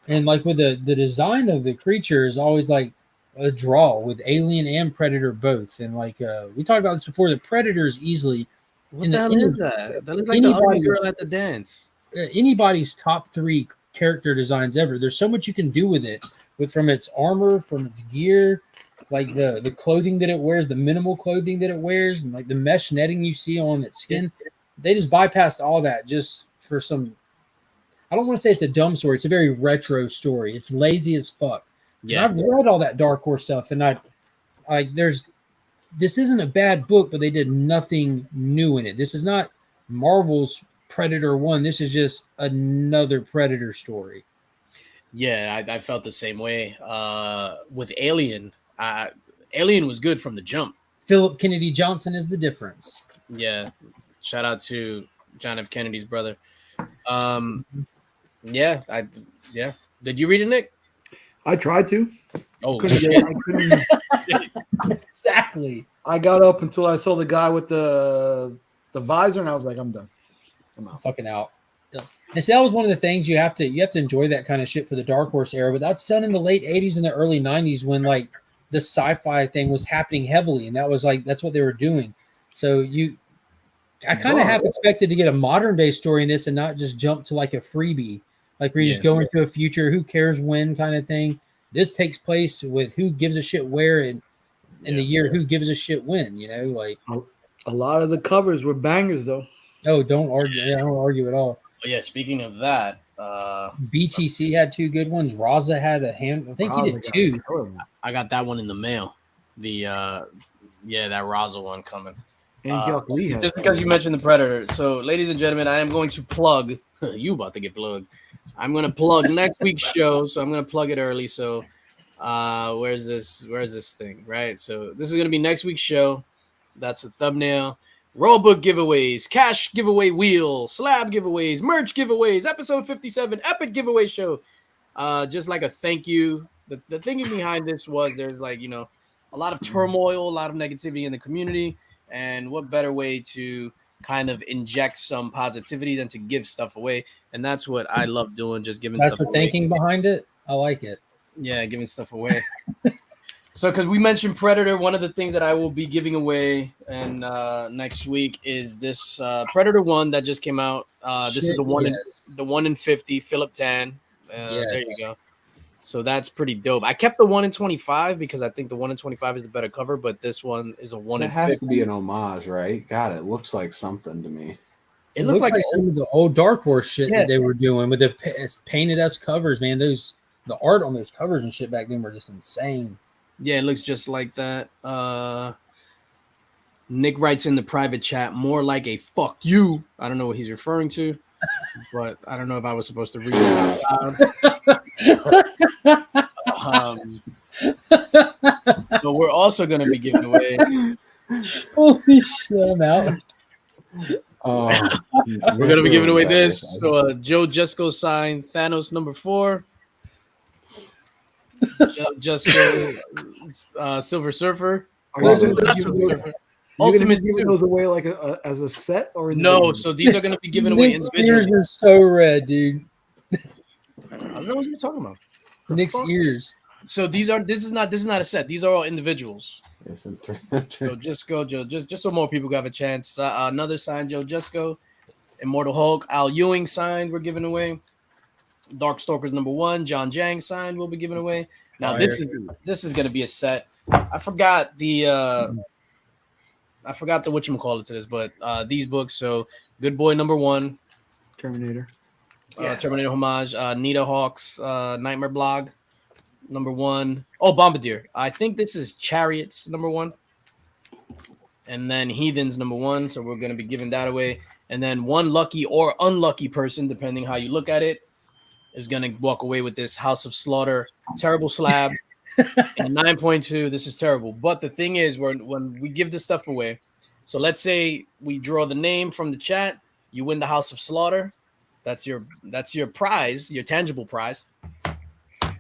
Speaker 2: And like with the design of the creature is always like a draw with Alien and Predator both. And like we talked about this before, the Predator is easily
Speaker 1: What the hell is that? That looks like the ugly girl at the dance.
Speaker 2: Anybody's top 3 character designs ever. There's so much you can do with it, from its armor, from its gear, like the clothing that it wears, the minimal clothing that it wears, and like the mesh netting you see on its skin. They just bypassed all that just for some. I don't want to say it's a dumb story. It's a very retro story. It's lazy as fuck.
Speaker 1: Yeah,
Speaker 2: I've read all that Dark Horse stuff, and this isn't a bad book, but they did nothing new in it. This is not Marvel's Predator 1. This is just another Predator story.
Speaker 1: Yeah, I felt the same way. With Alien, Alien was good from the jump.
Speaker 2: Philip Kennedy Johnson is the difference.
Speaker 1: Yeah, shout out to John F. Kennedy's brother. Yeah. Did you read it, Nick?
Speaker 3: I tried to.
Speaker 1: Oh,
Speaker 3: couldn't.
Speaker 2: Exactly.
Speaker 3: I got up until I saw the guy with the visor, and I was like, I'm done. I'm out.
Speaker 2: Fucking out. And see, that was one of the things you have to enjoy that kind of shit for the Dark Horse era. But that's done in the late 80s and the early 90s when like the sci-fi thing was happening heavily, and that's what they were doing. So I kind of half expected to get a modern day story in this and not just jump to like a freebie, like where you just go into a future, who cares when kind of thing. This takes place with who gives a shit where and in the year, who gives a shit when, like
Speaker 3: a lot of the covers were bangers though.
Speaker 2: Oh, don't argue. I don't argue at all.
Speaker 1: Yeah, speaking of that,
Speaker 2: BTC had 2 good ones. Raza had a hand. I think he did 2.
Speaker 1: I got that one in the mail. The that Raza one coming.
Speaker 3: And
Speaker 1: just because you mentioned the Predator. So, ladies and gentlemen, I am going to plug. You about to get plugged. I'm going to plug next week's show. So I'm going to plug it early. So where's this thing? Right. So this is going to be next week's show. That's the thumbnail. Roll book giveaways, cash giveaway wheel, slab giveaways, merch giveaways, episode 57, epic giveaway show. Just like a thank you. The thinking behind this was there's like, a lot of turmoil, a lot of negativity in the community. And what better way to kind of inject some positivity than to give stuff away? And that's what I love doing, just giving stuff away.
Speaker 2: That's the thinking behind it. I like it.
Speaker 1: Yeah, giving stuff away. So, because we mentioned Predator, one of the things that I will be giving away and next week is this Predator 1 that just came out. This is the one in 50, Philip Tan. There you go. So that's pretty dope. I kept the 1 in 25 because I think the 1 in 25 is the better cover, but this one is a 1 in 50.
Speaker 4: It has to be an homage, right? God, it looks like something to me.
Speaker 2: It looks like some of the old Dark Horse shit that they were doing with the painted us covers, man. The art on those covers and shit back then were just insane.
Speaker 1: Yeah, it looks just like that. Nick writes in the private chat, more like a fuck you. I don't know what he's referring to, but I don't know if I was supposed to read it out loud. But we're also going to be giving away.
Speaker 2: Holy shit, I'm out.
Speaker 1: We're going to be giving away this. So Joe Jesco signed Thanos #4. Jesco Silver Surfer.
Speaker 3: Ultimate giving those away like as a set or
Speaker 1: no? So these are going to be given away individually.
Speaker 2: Nick's ears are so red, dude.
Speaker 1: I don't know what you're talking about.
Speaker 2: Nick's ears.
Speaker 1: So this is not a set. These are all individuals.
Speaker 4: Yes,
Speaker 1: So just so more people have a chance. Another signed Joe Jesco, Immortal Hulk, Al Ewing signed. We're giving away. Darkstalkers #1, John Jang signed. We'll be giving away. Now this is going to be a set. I forgot the whatchamacallit to this, but these books. So Good Boy #1,
Speaker 3: Terminator,
Speaker 1: Terminator homage. Nita Hawk's Nightmare Blog #1. Oh, Bombardier. I think this is Chariots #1. and then Heathens number 1. So we're gonna be giving that away, and then one lucky or unlucky person, depending how you look at it, is gonna walk away with this House of Slaughter terrible slab. And 9.2. This is terrible. But the thing is, when we give this stuff away, so let's say we draw the name from the chat, you win the House of Slaughter. That's your prize, your tangible prize.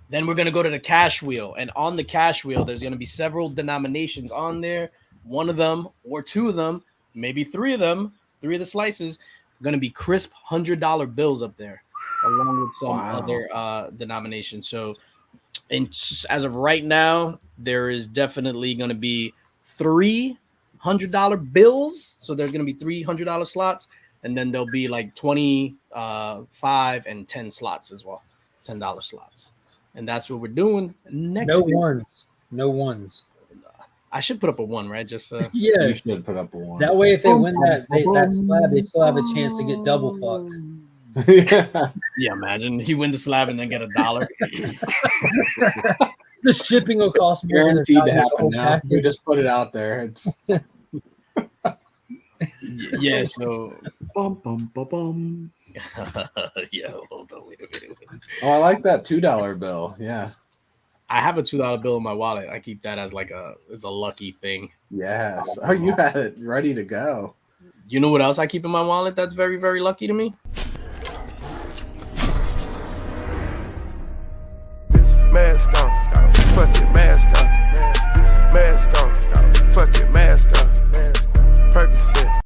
Speaker 1: Then we're gonna go to the cash wheel, and on the cash wheel, there's gonna be several denominations on there. One of them or two of them, maybe three of them, 3 of the slices, are gonna be crisp $100 bills up there, along with some other denominations. So. And as of right now, there is definitely going to be $300 bills. So there's going to be $300 slots, and then there'll be like 20, 5, and 10 slots as well, $10 slots. And that's what we're doing next week.
Speaker 2: No ones.
Speaker 1: I should put up a 1, right? Just
Speaker 2: yeah,
Speaker 4: You should put up a 1.
Speaker 2: that way, if they win that slab, they still have a chance to get double fucked.
Speaker 1: Yeah, imagine he win the slab and then get $1.
Speaker 2: The shipping will cost more.
Speaker 4: Guaranteed to happen now. You just put it out there. It's
Speaker 1: yeah. So
Speaker 3: Bum, bum, bum, bum.
Speaker 1: yeah. Hold on, wait a minute.
Speaker 4: Oh, I like that $2 bill. Yeah.
Speaker 1: I have a $2 bill in my wallet. I keep that as like a lucky thing.
Speaker 4: Yes. Oh, you had it ready to go.
Speaker 1: You know what else I keep in my wallet that's very, very lucky to me?
Speaker 7: Mask on, fuck it, mask on. Mask on, fuck it, mask on. Percocet.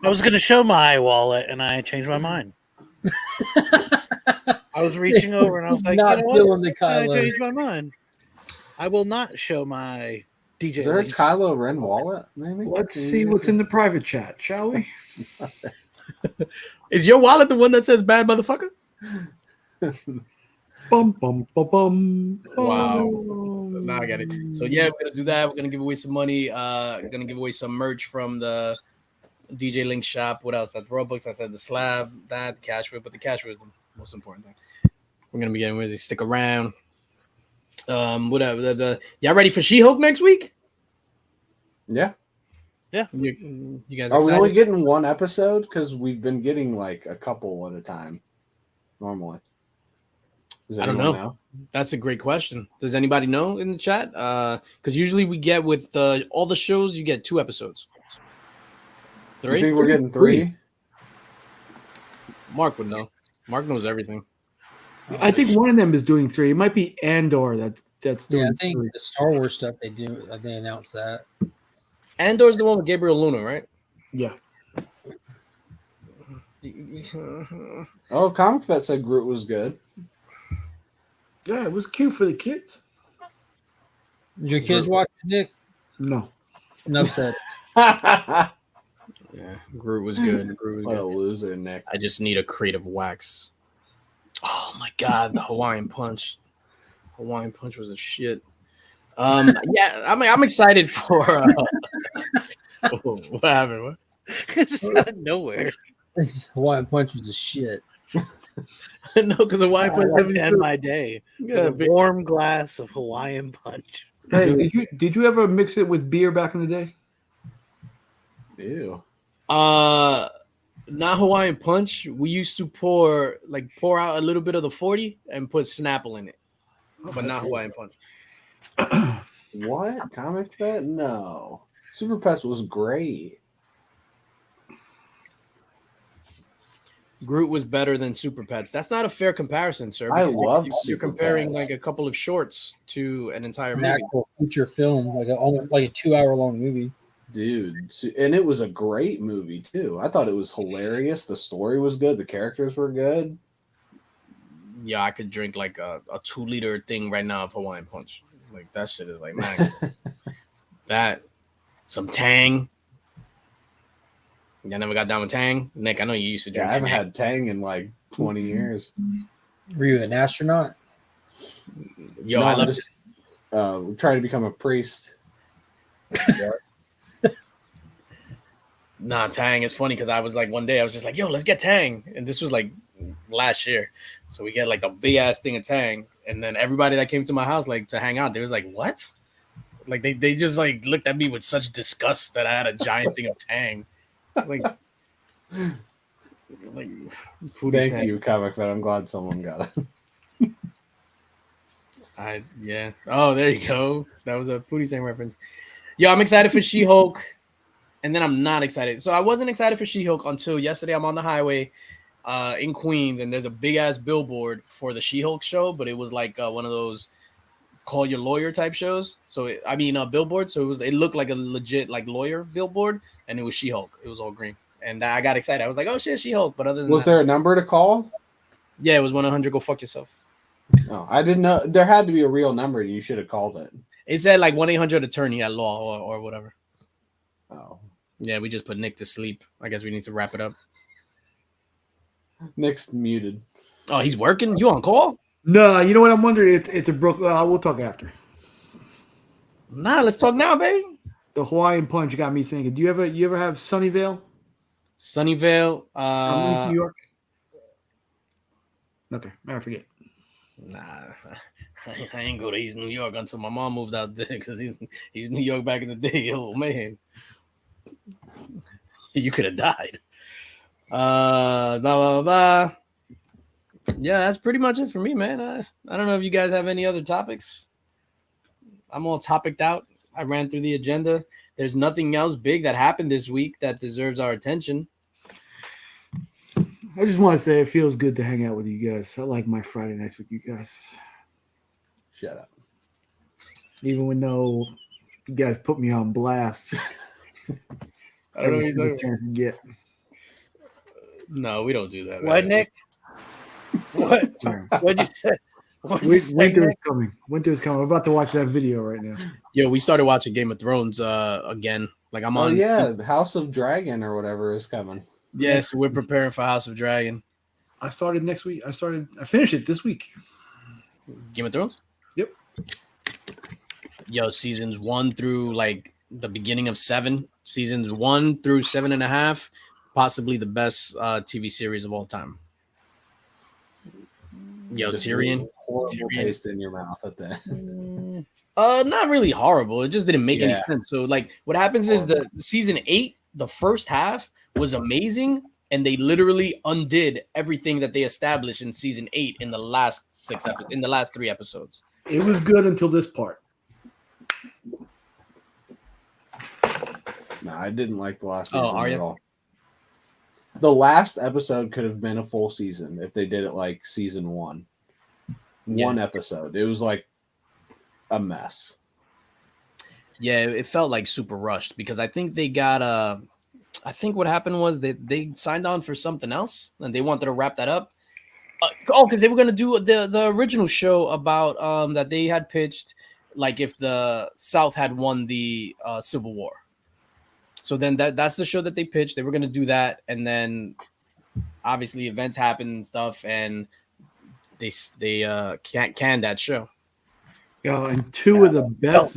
Speaker 6: I was going to show my wallet, and I changed my mind. I was reaching over, and I was like,
Speaker 2: Not
Speaker 6: you know
Speaker 2: feeling
Speaker 6: what?
Speaker 2: the
Speaker 6: I
Speaker 2: Kylo.
Speaker 6: changed my mind. I will not show my DJ.
Speaker 4: Is there a
Speaker 6: Linx.
Speaker 4: Kylo Ren wallet? Maybe.
Speaker 3: Let's see what's in the private chat, shall we?
Speaker 1: Is your wallet the one that says bad motherfucker?
Speaker 3: Bum, bum, bum, bum.
Speaker 1: Wow. Now I get it. So yeah, we're gonna do that. We're gonna give away some money. Gonna give away some merch from the DJ Linx shop. What else? That's Robux. I said the slab, that the cash whip, but the cash whip is the most important thing. We're gonna be getting ready to stick around. Whatever. Y'all ready for She-Hulk next week?
Speaker 4: Yeah.
Speaker 1: You guys
Speaker 4: Are we
Speaker 1: excited?
Speaker 4: only getting one episode? Because we've been getting like a couple at a time normally. Does
Speaker 1: I don't
Speaker 4: anyone
Speaker 1: know. That's a great question. Does anybody know in the chat? Because usually we get with all the shows, you get 2 episodes. 3?
Speaker 4: You think we're getting 3?
Speaker 1: Mark would know. Mark knows everything.
Speaker 3: I think one of them is doing 3. It might be Andor that's doing
Speaker 2: Yeah, I think
Speaker 3: 3.
Speaker 2: the Star Wars stuff they do, they announced that.
Speaker 1: Andor's the one with Gabriel Luna, right?
Speaker 3: Yeah.
Speaker 4: Oh, Comic Vet said Groot was good.
Speaker 3: Yeah, it was cute for the kids.
Speaker 2: Did your kids watch it, Nick?
Speaker 3: No.
Speaker 2: Enough said.
Speaker 1: Yeah, Groot was good. Groot
Speaker 4: What
Speaker 1: was
Speaker 4: a
Speaker 1: good.
Speaker 4: loser, Nick.
Speaker 1: I just need a creative wax. Oh my god, the Hawaiian Punch. Hawaiian Punch was a shit. Yeah, I'm excited for what happened? What?
Speaker 6: Just out of nowhere.
Speaker 2: This Hawaiian Punch was a shit.
Speaker 1: No, because Hawaiian
Speaker 6: I
Speaker 1: Punch
Speaker 6: like to end my day
Speaker 1: yeah,
Speaker 6: with a warm glass of Hawaiian Punch.
Speaker 3: Hey, did you ever mix it with beer back in the day?
Speaker 4: Ew.
Speaker 1: Not Hawaiian Punch. We used to pour out a little bit of the 40 and put Snapple in it, but not Hawaiian Punch.
Speaker 4: What? Comic Vet? No. Super Pets was great.
Speaker 1: Groot was better than Super Pets. That's not a fair comparison, sir.
Speaker 4: I
Speaker 1: because
Speaker 4: love
Speaker 1: you're
Speaker 4: Super
Speaker 1: comparing
Speaker 4: Pets.
Speaker 1: like a couple of shorts to an entire
Speaker 2: An
Speaker 1: movie.
Speaker 2: actual feature film, like a 2-hour-long movie.
Speaker 4: Dude. And it was a great movie, too. I thought it was hilarious. The story was good. The characters were good.
Speaker 1: Yeah, I could drink like a 2-liter thing right now of Hawaiian Punch. Like that shit is like, man, that some Tang. Y'all never got down with Tang? Nick, I know you used to
Speaker 4: Yeah,
Speaker 1: drink
Speaker 4: I haven't
Speaker 1: Tang.
Speaker 4: had Tang in like 20 years.
Speaker 2: Were you an astronaut?
Speaker 1: Yo,
Speaker 4: No,
Speaker 1: I
Speaker 4: I'm
Speaker 1: love
Speaker 4: just trying to become a priest.
Speaker 1: Nah, Tang is funny because I was like one day I was just like, yo, let's get Tang. And this was like last year. So we get like the big ass thing of Tang. And then everybody that came to my house like to hang out, they was like, what? Like they just like looked at me with such disgust that I had a giant thing of Tang. Like Pootie
Speaker 4: Thank
Speaker 1: Tang.
Speaker 4: you, comic fan. I'm glad someone got it.
Speaker 1: Yeah. Oh, there you go. That was a Pootie Tang reference. Yo, I'm excited for She-Hulk, and then I'm not excited. So I wasn't excited for She-Hulk until yesterday. I'm on the highway in Queens, and there's a big ass billboard for the She-Hulk show, but it was like one of those call your lawyer type shows. So a billboard. So it looked like a legit like lawyer billboard, and it was She-Hulk. It was all green, and I got excited. I was like, oh shit, She-Hulk. But other than
Speaker 4: Was
Speaker 1: that,
Speaker 4: there a number to call?
Speaker 1: yeah, it was 100. Go fuck yourself.
Speaker 4: No, I didn't know. There had to be a real number. You should have called it.
Speaker 1: It said like 1-800 attorney at law or whatever.
Speaker 4: Oh,
Speaker 1: Yeah, we just put Nick to sleep. I guess we need to wrap it up.
Speaker 4: Nick's muted.
Speaker 1: Oh, he's working. You on call?
Speaker 3: No, you know what I'm wondering? It's a Brook. We'll talk after.
Speaker 1: Nah, let's talk now, baby.
Speaker 3: The Hawaiian Punch got me thinking. Do you ever have Sunnyvale
Speaker 1: Sunnyvale.
Speaker 3: from East New York? Okay, I forget.
Speaker 1: Nah, I ain't go to East New York until my mom moved out there because he's New York back in the day. Oh man, you could have died. Blah blah blah. Yeah, that's pretty much it for me, man. I don't know if you guys have any other topics. I'm all topicked out. I ran through the agenda. There's nothing else big that happened this week that deserves our attention.
Speaker 3: I just want to say it feels good to hang out with you guys. I like my Friday nights with you guys.
Speaker 4: Shut up.
Speaker 3: Even when you guys put me on blast.
Speaker 1: I don't know what you're talking
Speaker 3: chance you get.
Speaker 1: No, we don't do that.
Speaker 6: What,
Speaker 1: man.
Speaker 6: Nick? What?
Speaker 3: Yeah.
Speaker 6: What'd you say? What'd you say,
Speaker 3: Winter is
Speaker 6: Nick?
Speaker 3: coming. Winter is coming. I'm about to watch that video right now.
Speaker 1: Yo, we started watching Game of Thrones again. Like I'm
Speaker 4: Oh
Speaker 1: on.
Speaker 4: yeah, the House of Dragon or whatever is coming.
Speaker 1: Yes, we're preparing for House of Dragon.
Speaker 3: I started next week. I finished it this week.
Speaker 1: Game of Thrones?
Speaker 3: Yep.
Speaker 1: Yo, seasons 1 through like the beginning of 7. Seasons 1 through 7.5. Possibly the best TV series of all time. Yo,
Speaker 4: Just
Speaker 1: Tyrion.
Speaker 4: Horrible taste in your mouth at the end.
Speaker 1: Not really horrible. It just didn't make any
Speaker 4: Yeah.
Speaker 1: sense. So like what happens is the season 8, the first half was amazing, and they literally undid everything that they established in season 8 in the last 3 episodes.
Speaker 3: It was good until this part.
Speaker 4: No, I didn't like the last
Speaker 1: Oh,
Speaker 4: season
Speaker 1: are
Speaker 4: at
Speaker 1: you?
Speaker 4: all. The last episode could have been a full season if they did it like season 1.
Speaker 1: Yeah.
Speaker 4: One episode. It was like a mess.
Speaker 1: Yeah, it felt like super rushed because I think they got I think what happened was they signed on for something else and they wanted to wrap that up. Because they were gonna do the original show about that they had pitched, like if the South had won the Civil War. So then that's the show that they pitched. They were gonna do that, and then obviously events happened and stuff, and they can't can that show.
Speaker 3: Yo, and two of the best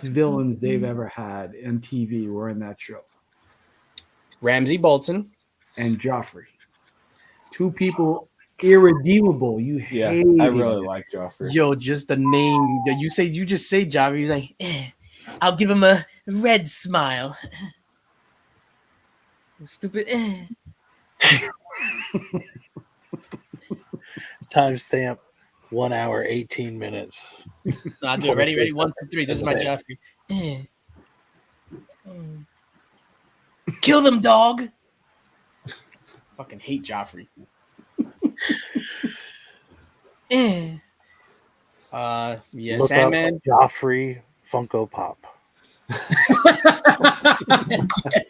Speaker 3: villains they've ever had in TV were in that show.
Speaker 1: Ramsay Bolton.
Speaker 3: And Joffrey. Two people irredeemable. You
Speaker 4: Yeah,
Speaker 3: hate
Speaker 4: I really like Joffrey.
Speaker 1: Yo, just the name that you just say Joffrey. You're like, I'll give him a red smile. Stupid.
Speaker 6: Timestamp 1 hour 18 minutes.
Speaker 1: I'll do it. Ready. 1, 2, 3. This is my Joffrey. Kill them, dog. Fucking hate Joffrey. Yeah,
Speaker 6: Look
Speaker 1: Sandman.
Speaker 6: up Joffrey Funko Pop.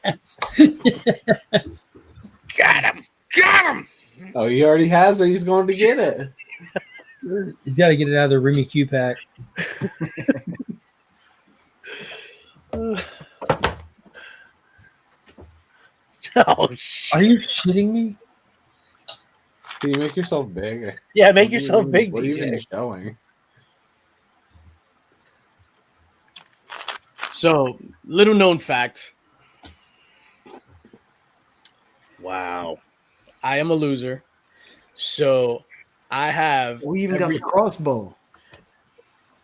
Speaker 1: Yes. Yes. Got him.
Speaker 4: Oh, he already has it. He's going to get it.
Speaker 2: He's got to get it out of the Remy Q pack.
Speaker 6: Oh, shit.
Speaker 2: Are you shitting me?
Speaker 4: Can you make yourself big?
Speaker 6: Yeah, make yourself big,
Speaker 4: What are you even
Speaker 6: DJ.
Speaker 4: showing?
Speaker 1: So, little known fact.
Speaker 6: Wow.
Speaker 1: I am a loser. So, I have
Speaker 3: We even got the crossbow.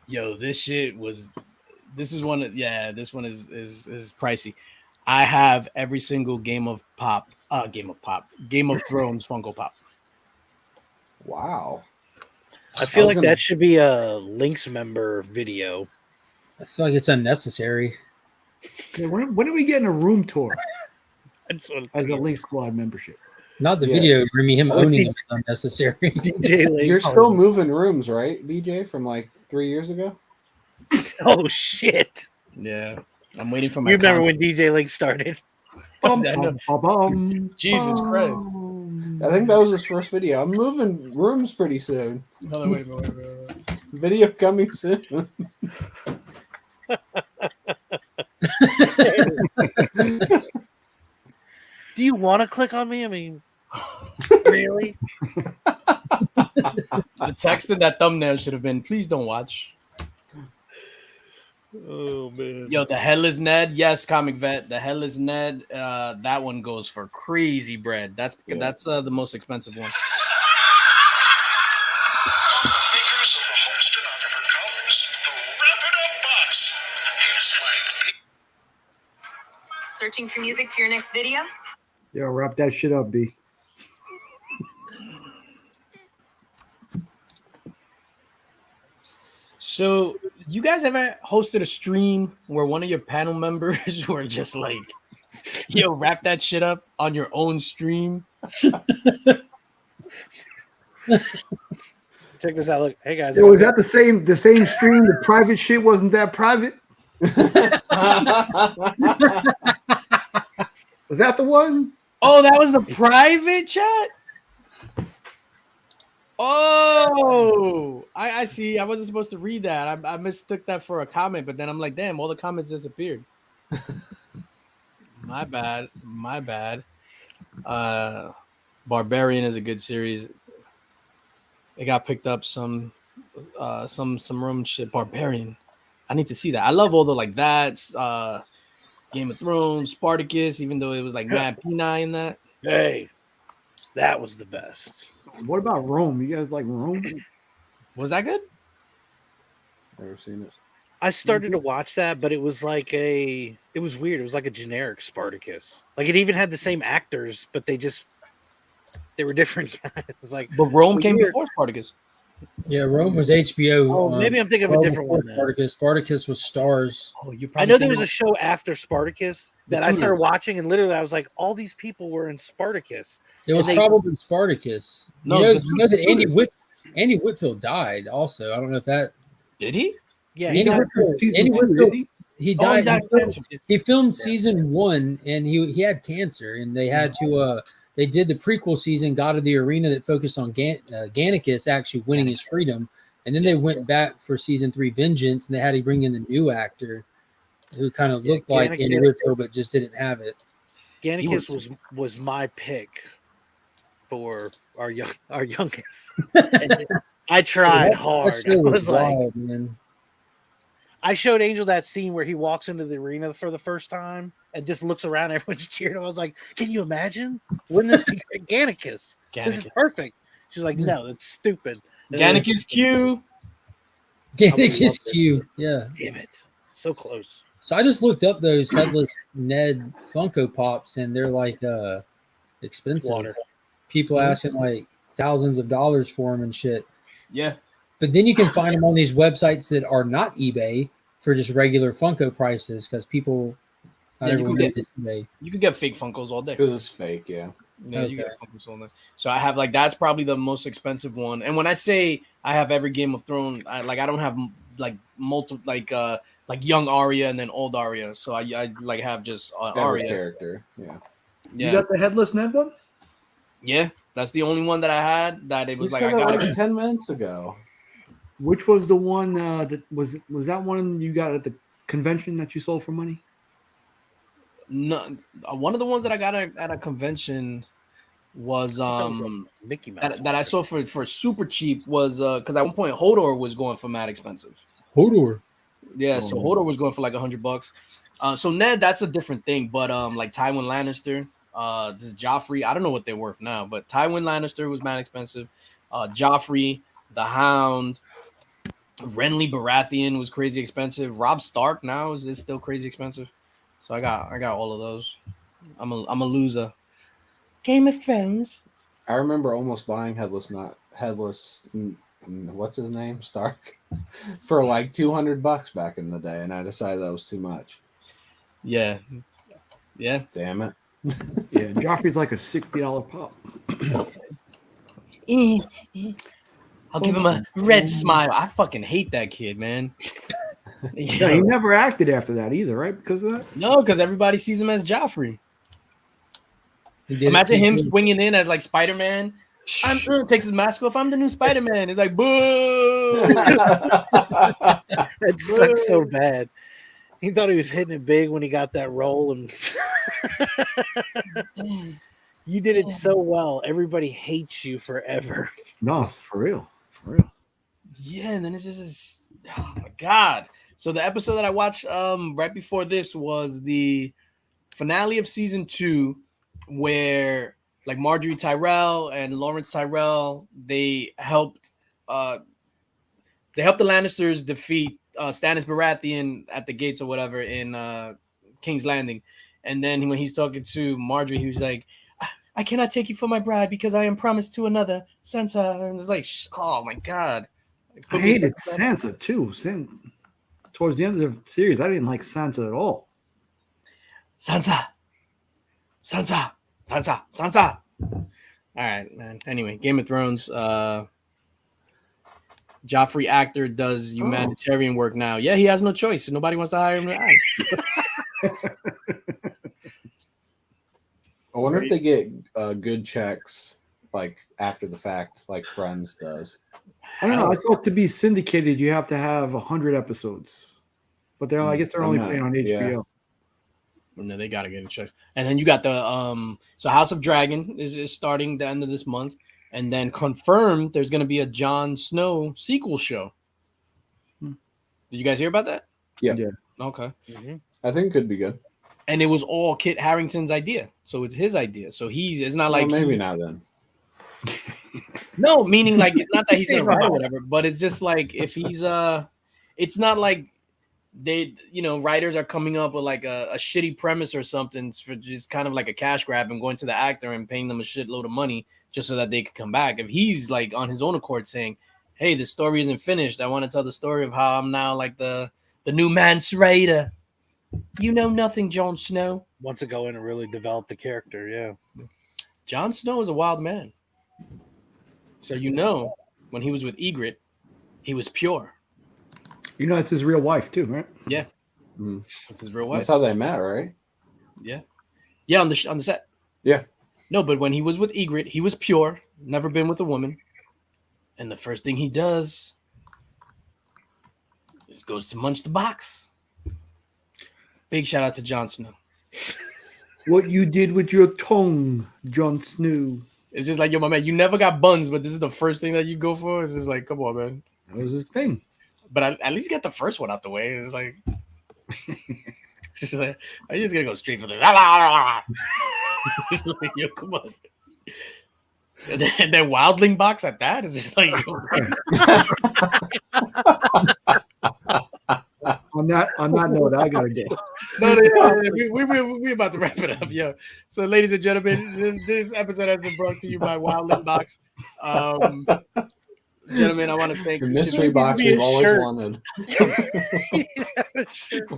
Speaker 1: Yo, this is one of this one is pricey. I have every single Game of Thrones Funko Pop.
Speaker 4: Wow.
Speaker 6: I feel
Speaker 4: was
Speaker 6: like
Speaker 4: gonna-
Speaker 6: that should be a Linx member video.
Speaker 2: I feel like it's unnecessary.
Speaker 3: Yeah, when are we getting a room tour
Speaker 6: I just want to
Speaker 3: as
Speaker 6: see
Speaker 3: a
Speaker 6: it.
Speaker 3: Link Squad membership?
Speaker 2: Not the
Speaker 4: Yeah.
Speaker 2: video. I mean, him
Speaker 6: Oh,
Speaker 2: owning
Speaker 6: he-
Speaker 2: them is unnecessary.
Speaker 6: DJ Linx.
Speaker 4: You're still moving rooms, right, DJ, from like 3 years ago?
Speaker 6: Oh shit!
Speaker 1: Yeah, I'm waiting for my.
Speaker 6: You remember
Speaker 1: contract.
Speaker 6: when DJ Linx started?
Speaker 1: I know. Jesus Christ.
Speaker 4: I think that was his first video. I'm moving rooms pretty soon.
Speaker 1: No, wait.
Speaker 4: Video coming soon.
Speaker 6: Do you want to click on me? I mean, really?
Speaker 1: The text in that thumbnail should have been, "Please don't watch."
Speaker 6: Oh man.
Speaker 1: Yo, the Headless Ned, yes, Comic Vet. The Headless Ned, that one goes for crazy bread. That's the most expensive one.
Speaker 8: Makers of the host stenographer comes the Wrap It Up Box. It's like
Speaker 9: Searching for music for your next video?
Speaker 3: Yeah, wrap that shit up, B.
Speaker 1: So, you guys ever hosted a stream where one of your panel members were just like, "Yo, wrap that shit up" on your own stream?
Speaker 6: Check this out. Look, hey guys.
Speaker 3: So was that the same stream? The private shit wasn't that private? Was that the one?
Speaker 1: Oh, that was the private chat? Oh, I see. I wasn't supposed to read that. I mistook that for a comment, but then I'm like, damn, all the comments disappeared. My bad. Barbarian is a good series. It got picked up some room shit. Barbarian. I need to see that. I love all the like that's Game of Thrones, Spartacus, even though it was like Mad P9 in that.
Speaker 6: Hey, that was the best.
Speaker 3: What about Rome? You guys like Rome?
Speaker 1: Was that good?
Speaker 4: Never seen it.
Speaker 6: I started to watch that, but it was like it was weird. It was like a generic Spartacus. Like it even had the same actors, but they were different guys. It's like,
Speaker 1: But Rome came
Speaker 6: weird.
Speaker 1: before Spartacus.
Speaker 2: Yeah, Rome was HBO.
Speaker 6: Oh, maybe I'm thinking of a
Speaker 2: well
Speaker 6: different
Speaker 2: before
Speaker 6: one. Then.
Speaker 2: Spartacus. Spartacus was Stars.
Speaker 1: Oh, you
Speaker 6: I know there was a show after Spartacus that I started
Speaker 1: Tudors.
Speaker 6: watching, and literally I was like, all these people were in Spartacus.
Speaker 2: It was
Speaker 6: they-
Speaker 2: probably Spartacus.
Speaker 1: No,
Speaker 2: you
Speaker 1: the
Speaker 2: know that
Speaker 1: Tudors.
Speaker 2: Andy Whitfield died also. I don't know if that
Speaker 1: Did he?
Speaker 6: Yeah,
Speaker 2: Andy
Speaker 3: died
Speaker 2: Whitfield,
Speaker 3: from season
Speaker 2: Andy
Speaker 3: 2,
Speaker 2: Whitfield,
Speaker 3: did
Speaker 2: he
Speaker 1: Oh,
Speaker 2: died.
Speaker 1: he died of cancer.
Speaker 2: He filmed season 1 and he had cancer, and they had to they did the prequel season, God of the Arena, that focused on Gannicus actually winning his freedom, and then they went back for season 3 Vengeance, and they had to bring in the new actor who kind of looked like Andy
Speaker 6: Gannicus-
Speaker 2: Whitfield but just didn't have it.
Speaker 6: Gannicus was my pick for our youngest. And I tried hard.
Speaker 2: That show
Speaker 6: I was like,
Speaker 2: wild, man.
Speaker 6: I showed Angel that scene where he walks into the arena for the first time and just looks around, everyone's cheering. I was like, can you imagine? Wouldn't this be great? Gannicus. This is
Speaker 1: Gannicus.
Speaker 6: perfect. She's like, no, that's stupid. And then-
Speaker 1: Gannicus Q.
Speaker 2: Gannicus Q. Yeah.
Speaker 6: Damn it. So close.
Speaker 2: So I just looked up those Headless Ned Funko Pops, and they're like expensive.
Speaker 6: Water.
Speaker 2: People asking like thousands of dollars for them and shit.
Speaker 1: Yeah.
Speaker 2: But then you can find them on these websites that are not eBay for just regular Funko prices, because people not
Speaker 1: Yeah, you
Speaker 2: everyone
Speaker 1: can
Speaker 2: uses eBay.
Speaker 1: You could get fake Funkos all day.
Speaker 4: Because it's fake, yeah.
Speaker 1: Yeah, you
Speaker 2: Okay.
Speaker 1: get Funkos all day. So I have like that's probably the most expensive one. And when I say I have every Game of Thrones, I don't have like multiple like young Arya and then old Arya. So I like have just
Speaker 4: Every
Speaker 1: Arya.
Speaker 4: character, yeah.
Speaker 1: Yeah,
Speaker 3: You got the headless Ned one?
Speaker 1: yeah. That's the only one that I had. That it
Speaker 4: You
Speaker 1: was like
Speaker 4: said
Speaker 1: I
Speaker 4: that
Speaker 1: got
Speaker 4: like
Speaker 1: it.
Speaker 4: 10 minutes ago.
Speaker 3: Which was the one that was that one you got at the convention that you sold for money?
Speaker 1: No, one of the ones that I got at a convention was
Speaker 6: Mickey Mouse.
Speaker 1: that I saw for super cheap was because at one point Hodor was going for mad expensive.
Speaker 2: Hodor.
Speaker 1: Yeah, so Hodor was going for like $100. So Ned, that's a different thing. But like Tywin Lannister, this Joffrey, I don't know what they're worth now, but Tywin Lannister was mad expensive. Joffrey, the Hound, Renly Baratheon was crazy expensive. Rob Stark now is still crazy expensive. So I got all of those. I'm a loser. Game of Thrones.
Speaker 4: I remember almost buying Headless. What's his name? Stark for like $200 back in the day, and I decided that was too much.
Speaker 1: Yeah.
Speaker 4: Damn it.
Speaker 3: Yeah, Joffrey's like a $60 pop.
Speaker 1: I'll give him a red smile. I fucking hate that kid, man.
Speaker 3: Yeah, he never acted after that either, right? Because of that?
Speaker 1: No, because everybody sees him as Joffrey. Imagine him swinging in as like Spider-Man. Takes his mask off. I'm the new Spider-Man. It's like, boo.
Speaker 6: That sucks so bad. He thought he was hitting it big when he got that role, and you did it so well. Everybody hates you forever.
Speaker 3: No, it's for real. For real.
Speaker 1: Yeah, and then it's just oh my god. So the episode that I watched right before this was the finale of season 2, where like Marjorie Tyrell and Lawrence Tyrell, they helped the Lannisters defeat Stannis Baratheon at the gates or whatever in King's Landing. And then when he's talking to Marjorie, he was like, I cannot take you for my bride because I am promised to another, Sansa. And it's like, oh my god.
Speaker 3: I hated Sansa too. Towards the end of the series, I didn't like Sansa at all.
Speaker 1: Sansa. All right, man. Anyway, Game of Thrones. Joffrey actor does humanitarian work now. Yeah, he has no choice. Nobody wants to hire him to act.
Speaker 4: I wonder if they get good checks like after the fact, like Friends does.
Speaker 3: I don't know. I thought to be syndicated, you have to have 100 episodes, but I guess they're only playing on HBO.
Speaker 1: Yeah. No, they gotta get a check. And then you got the so House of Dragon is starting the end of this month, and then confirmed there's gonna be a Jon Snow sequel show. Did you guys hear about that?
Speaker 4: Yeah.
Speaker 1: Okay.
Speaker 6: Mm-hmm.
Speaker 4: I think it could be good.
Speaker 1: And it was all Kit Harington's idea, so it's his idea. So it's not like
Speaker 4: maybe not then.
Speaker 1: No, meaning like it's not that he's gonna write or whatever, but it's just like if he's it's not like they writers are coming up with like a shitty premise or something for just kind of like a cash grab and going to the actor and paying them a shitload of money just so that they can come back. If he's like on his own accord saying, hey, the story isn't finished, I want to tell the story of how I'm now like the new Mance Rayder. You know nothing, Jon Snow.
Speaker 6: Wants to go in and really develop the character, yeah.
Speaker 1: Jon Snow is a wild man. So when he was with Ygritte, he was pure.
Speaker 3: It's his real wife too, right?
Speaker 1: Yeah. It's his real wife.
Speaker 4: That's how they met, right?
Speaker 1: Yeah. Yeah, on the set.
Speaker 4: Yeah.
Speaker 1: No, but when he was with Ygritte, he was pure, never been with a woman. And the first thing he does is goes to munch the box. Big shout out to Jon Snow.
Speaker 3: What you did with your tongue, Jon Snow.
Speaker 1: It's just like, yo, my man, you never got buns, but this is the first thing that you go for. It's just like, come on, man.
Speaker 3: That was his thing.
Speaker 1: But at least get the first one out the way. It's like, it's just like I'm just gonna go straight for the. It's like, yo, come on. And then Wildling box at that. It's just like.
Speaker 3: On that note, I gotta go.
Speaker 1: We about to wrap it up, yo. So, ladies and gentlemen, this episode has been brought to you by Wildling Box. Gentlemen, I want to thank
Speaker 4: the mystery box we've always wanted.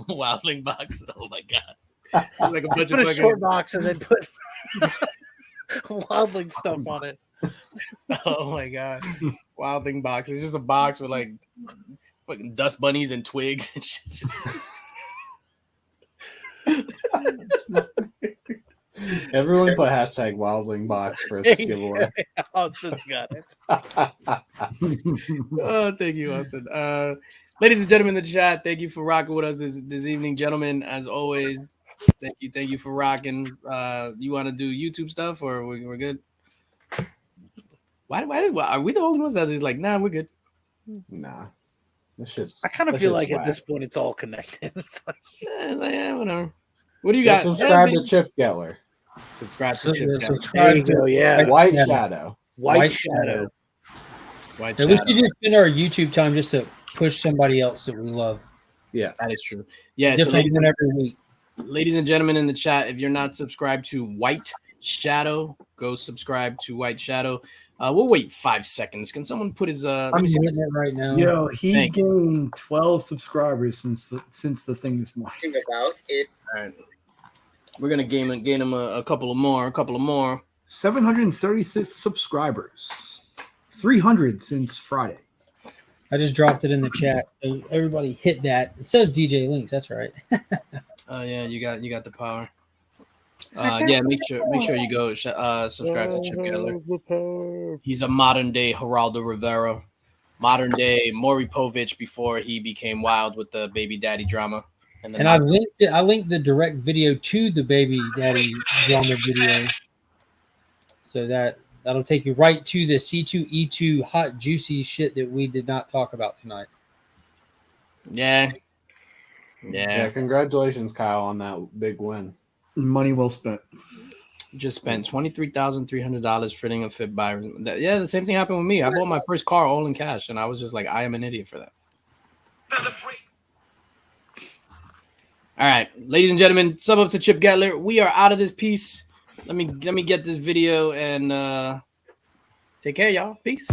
Speaker 1: Wildling Box. Oh my god! Like a bunch
Speaker 6: put a short box and then put Wildling stuff on it.
Speaker 1: Oh my god! Wildling Box. It's just a box with like fucking dust bunnies and twigs and shit.
Speaker 4: Everyone put hashtag Wildling Box for a giveaway.
Speaker 6: Austin's got it.
Speaker 1: Oh, thank you, Austin. Ladies and gentlemen in the chat, thank you for rocking with us this evening, gentlemen. As always, thank you for rocking. You want to do YouTube stuff or we're good? Why are we the only ones that is like, nah, we're good?
Speaker 4: Nah.
Speaker 6: I kind of feel like at this point it's all connected. It's like,
Speaker 1: yeah, whatever. What do you got?
Speaker 4: Subscribe to Chip Gettler.
Speaker 1: Subscribe to Chip Gettler.
Speaker 6: There you go, yeah.
Speaker 4: White Shadow.
Speaker 6: White Shadow.
Speaker 2: We should just spend our YouTube time just to push somebody else that we love.
Speaker 4: Yeah,
Speaker 1: That is true. Yeah, so
Speaker 2: Different than every week.
Speaker 1: ladies and gentlemen in the chat, if you're not subscribed to White Shadow, go subscribe to White Shadow. We'll wait 5 seconds. Can someone put his let
Speaker 2: I'm
Speaker 1: me see.
Speaker 2: hitting it right now.
Speaker 3: Yo, he
Speaker 1: Thank
Speaker 3: gained 12 subscribers since the thing this morning.
Speaker 1: All right. We're gonna gain him a couple of more.
Speaker 3: 736 subscribers. 300 since Friday.
Speaker 2: I just dropped it in the chat. So everybody hit that. It says DJ Links. That's right.
Speaker 1: Oh yeah, you got the power. Yeah, make sure you go subscribe to Chip Gettler. He's a modern day Geraldo Rivera, modern day Maury Povich before he became wild with the baby daddy drama.
Speaker 2: And I linked the direct video to the baby daddy drama video, so that'll take you right to the C2E2 hot juicy shit that we did not talk about tonight.
Speaker 1: Yeah.
Speaker 4: Congratulations, Kyle, on that big win.
Speaker 3: Money well spent.
Speaker 1: Just spent $23,300 fitting a fit buy. Yeah, the same thing happened with me. I bought my first car all in cash, and I was just like, I am an idiot for that. All right, ladies and gentlemen, sub up to Chip Gettler. We are out of this piece. Let me get this video and take care, y'all. Peace.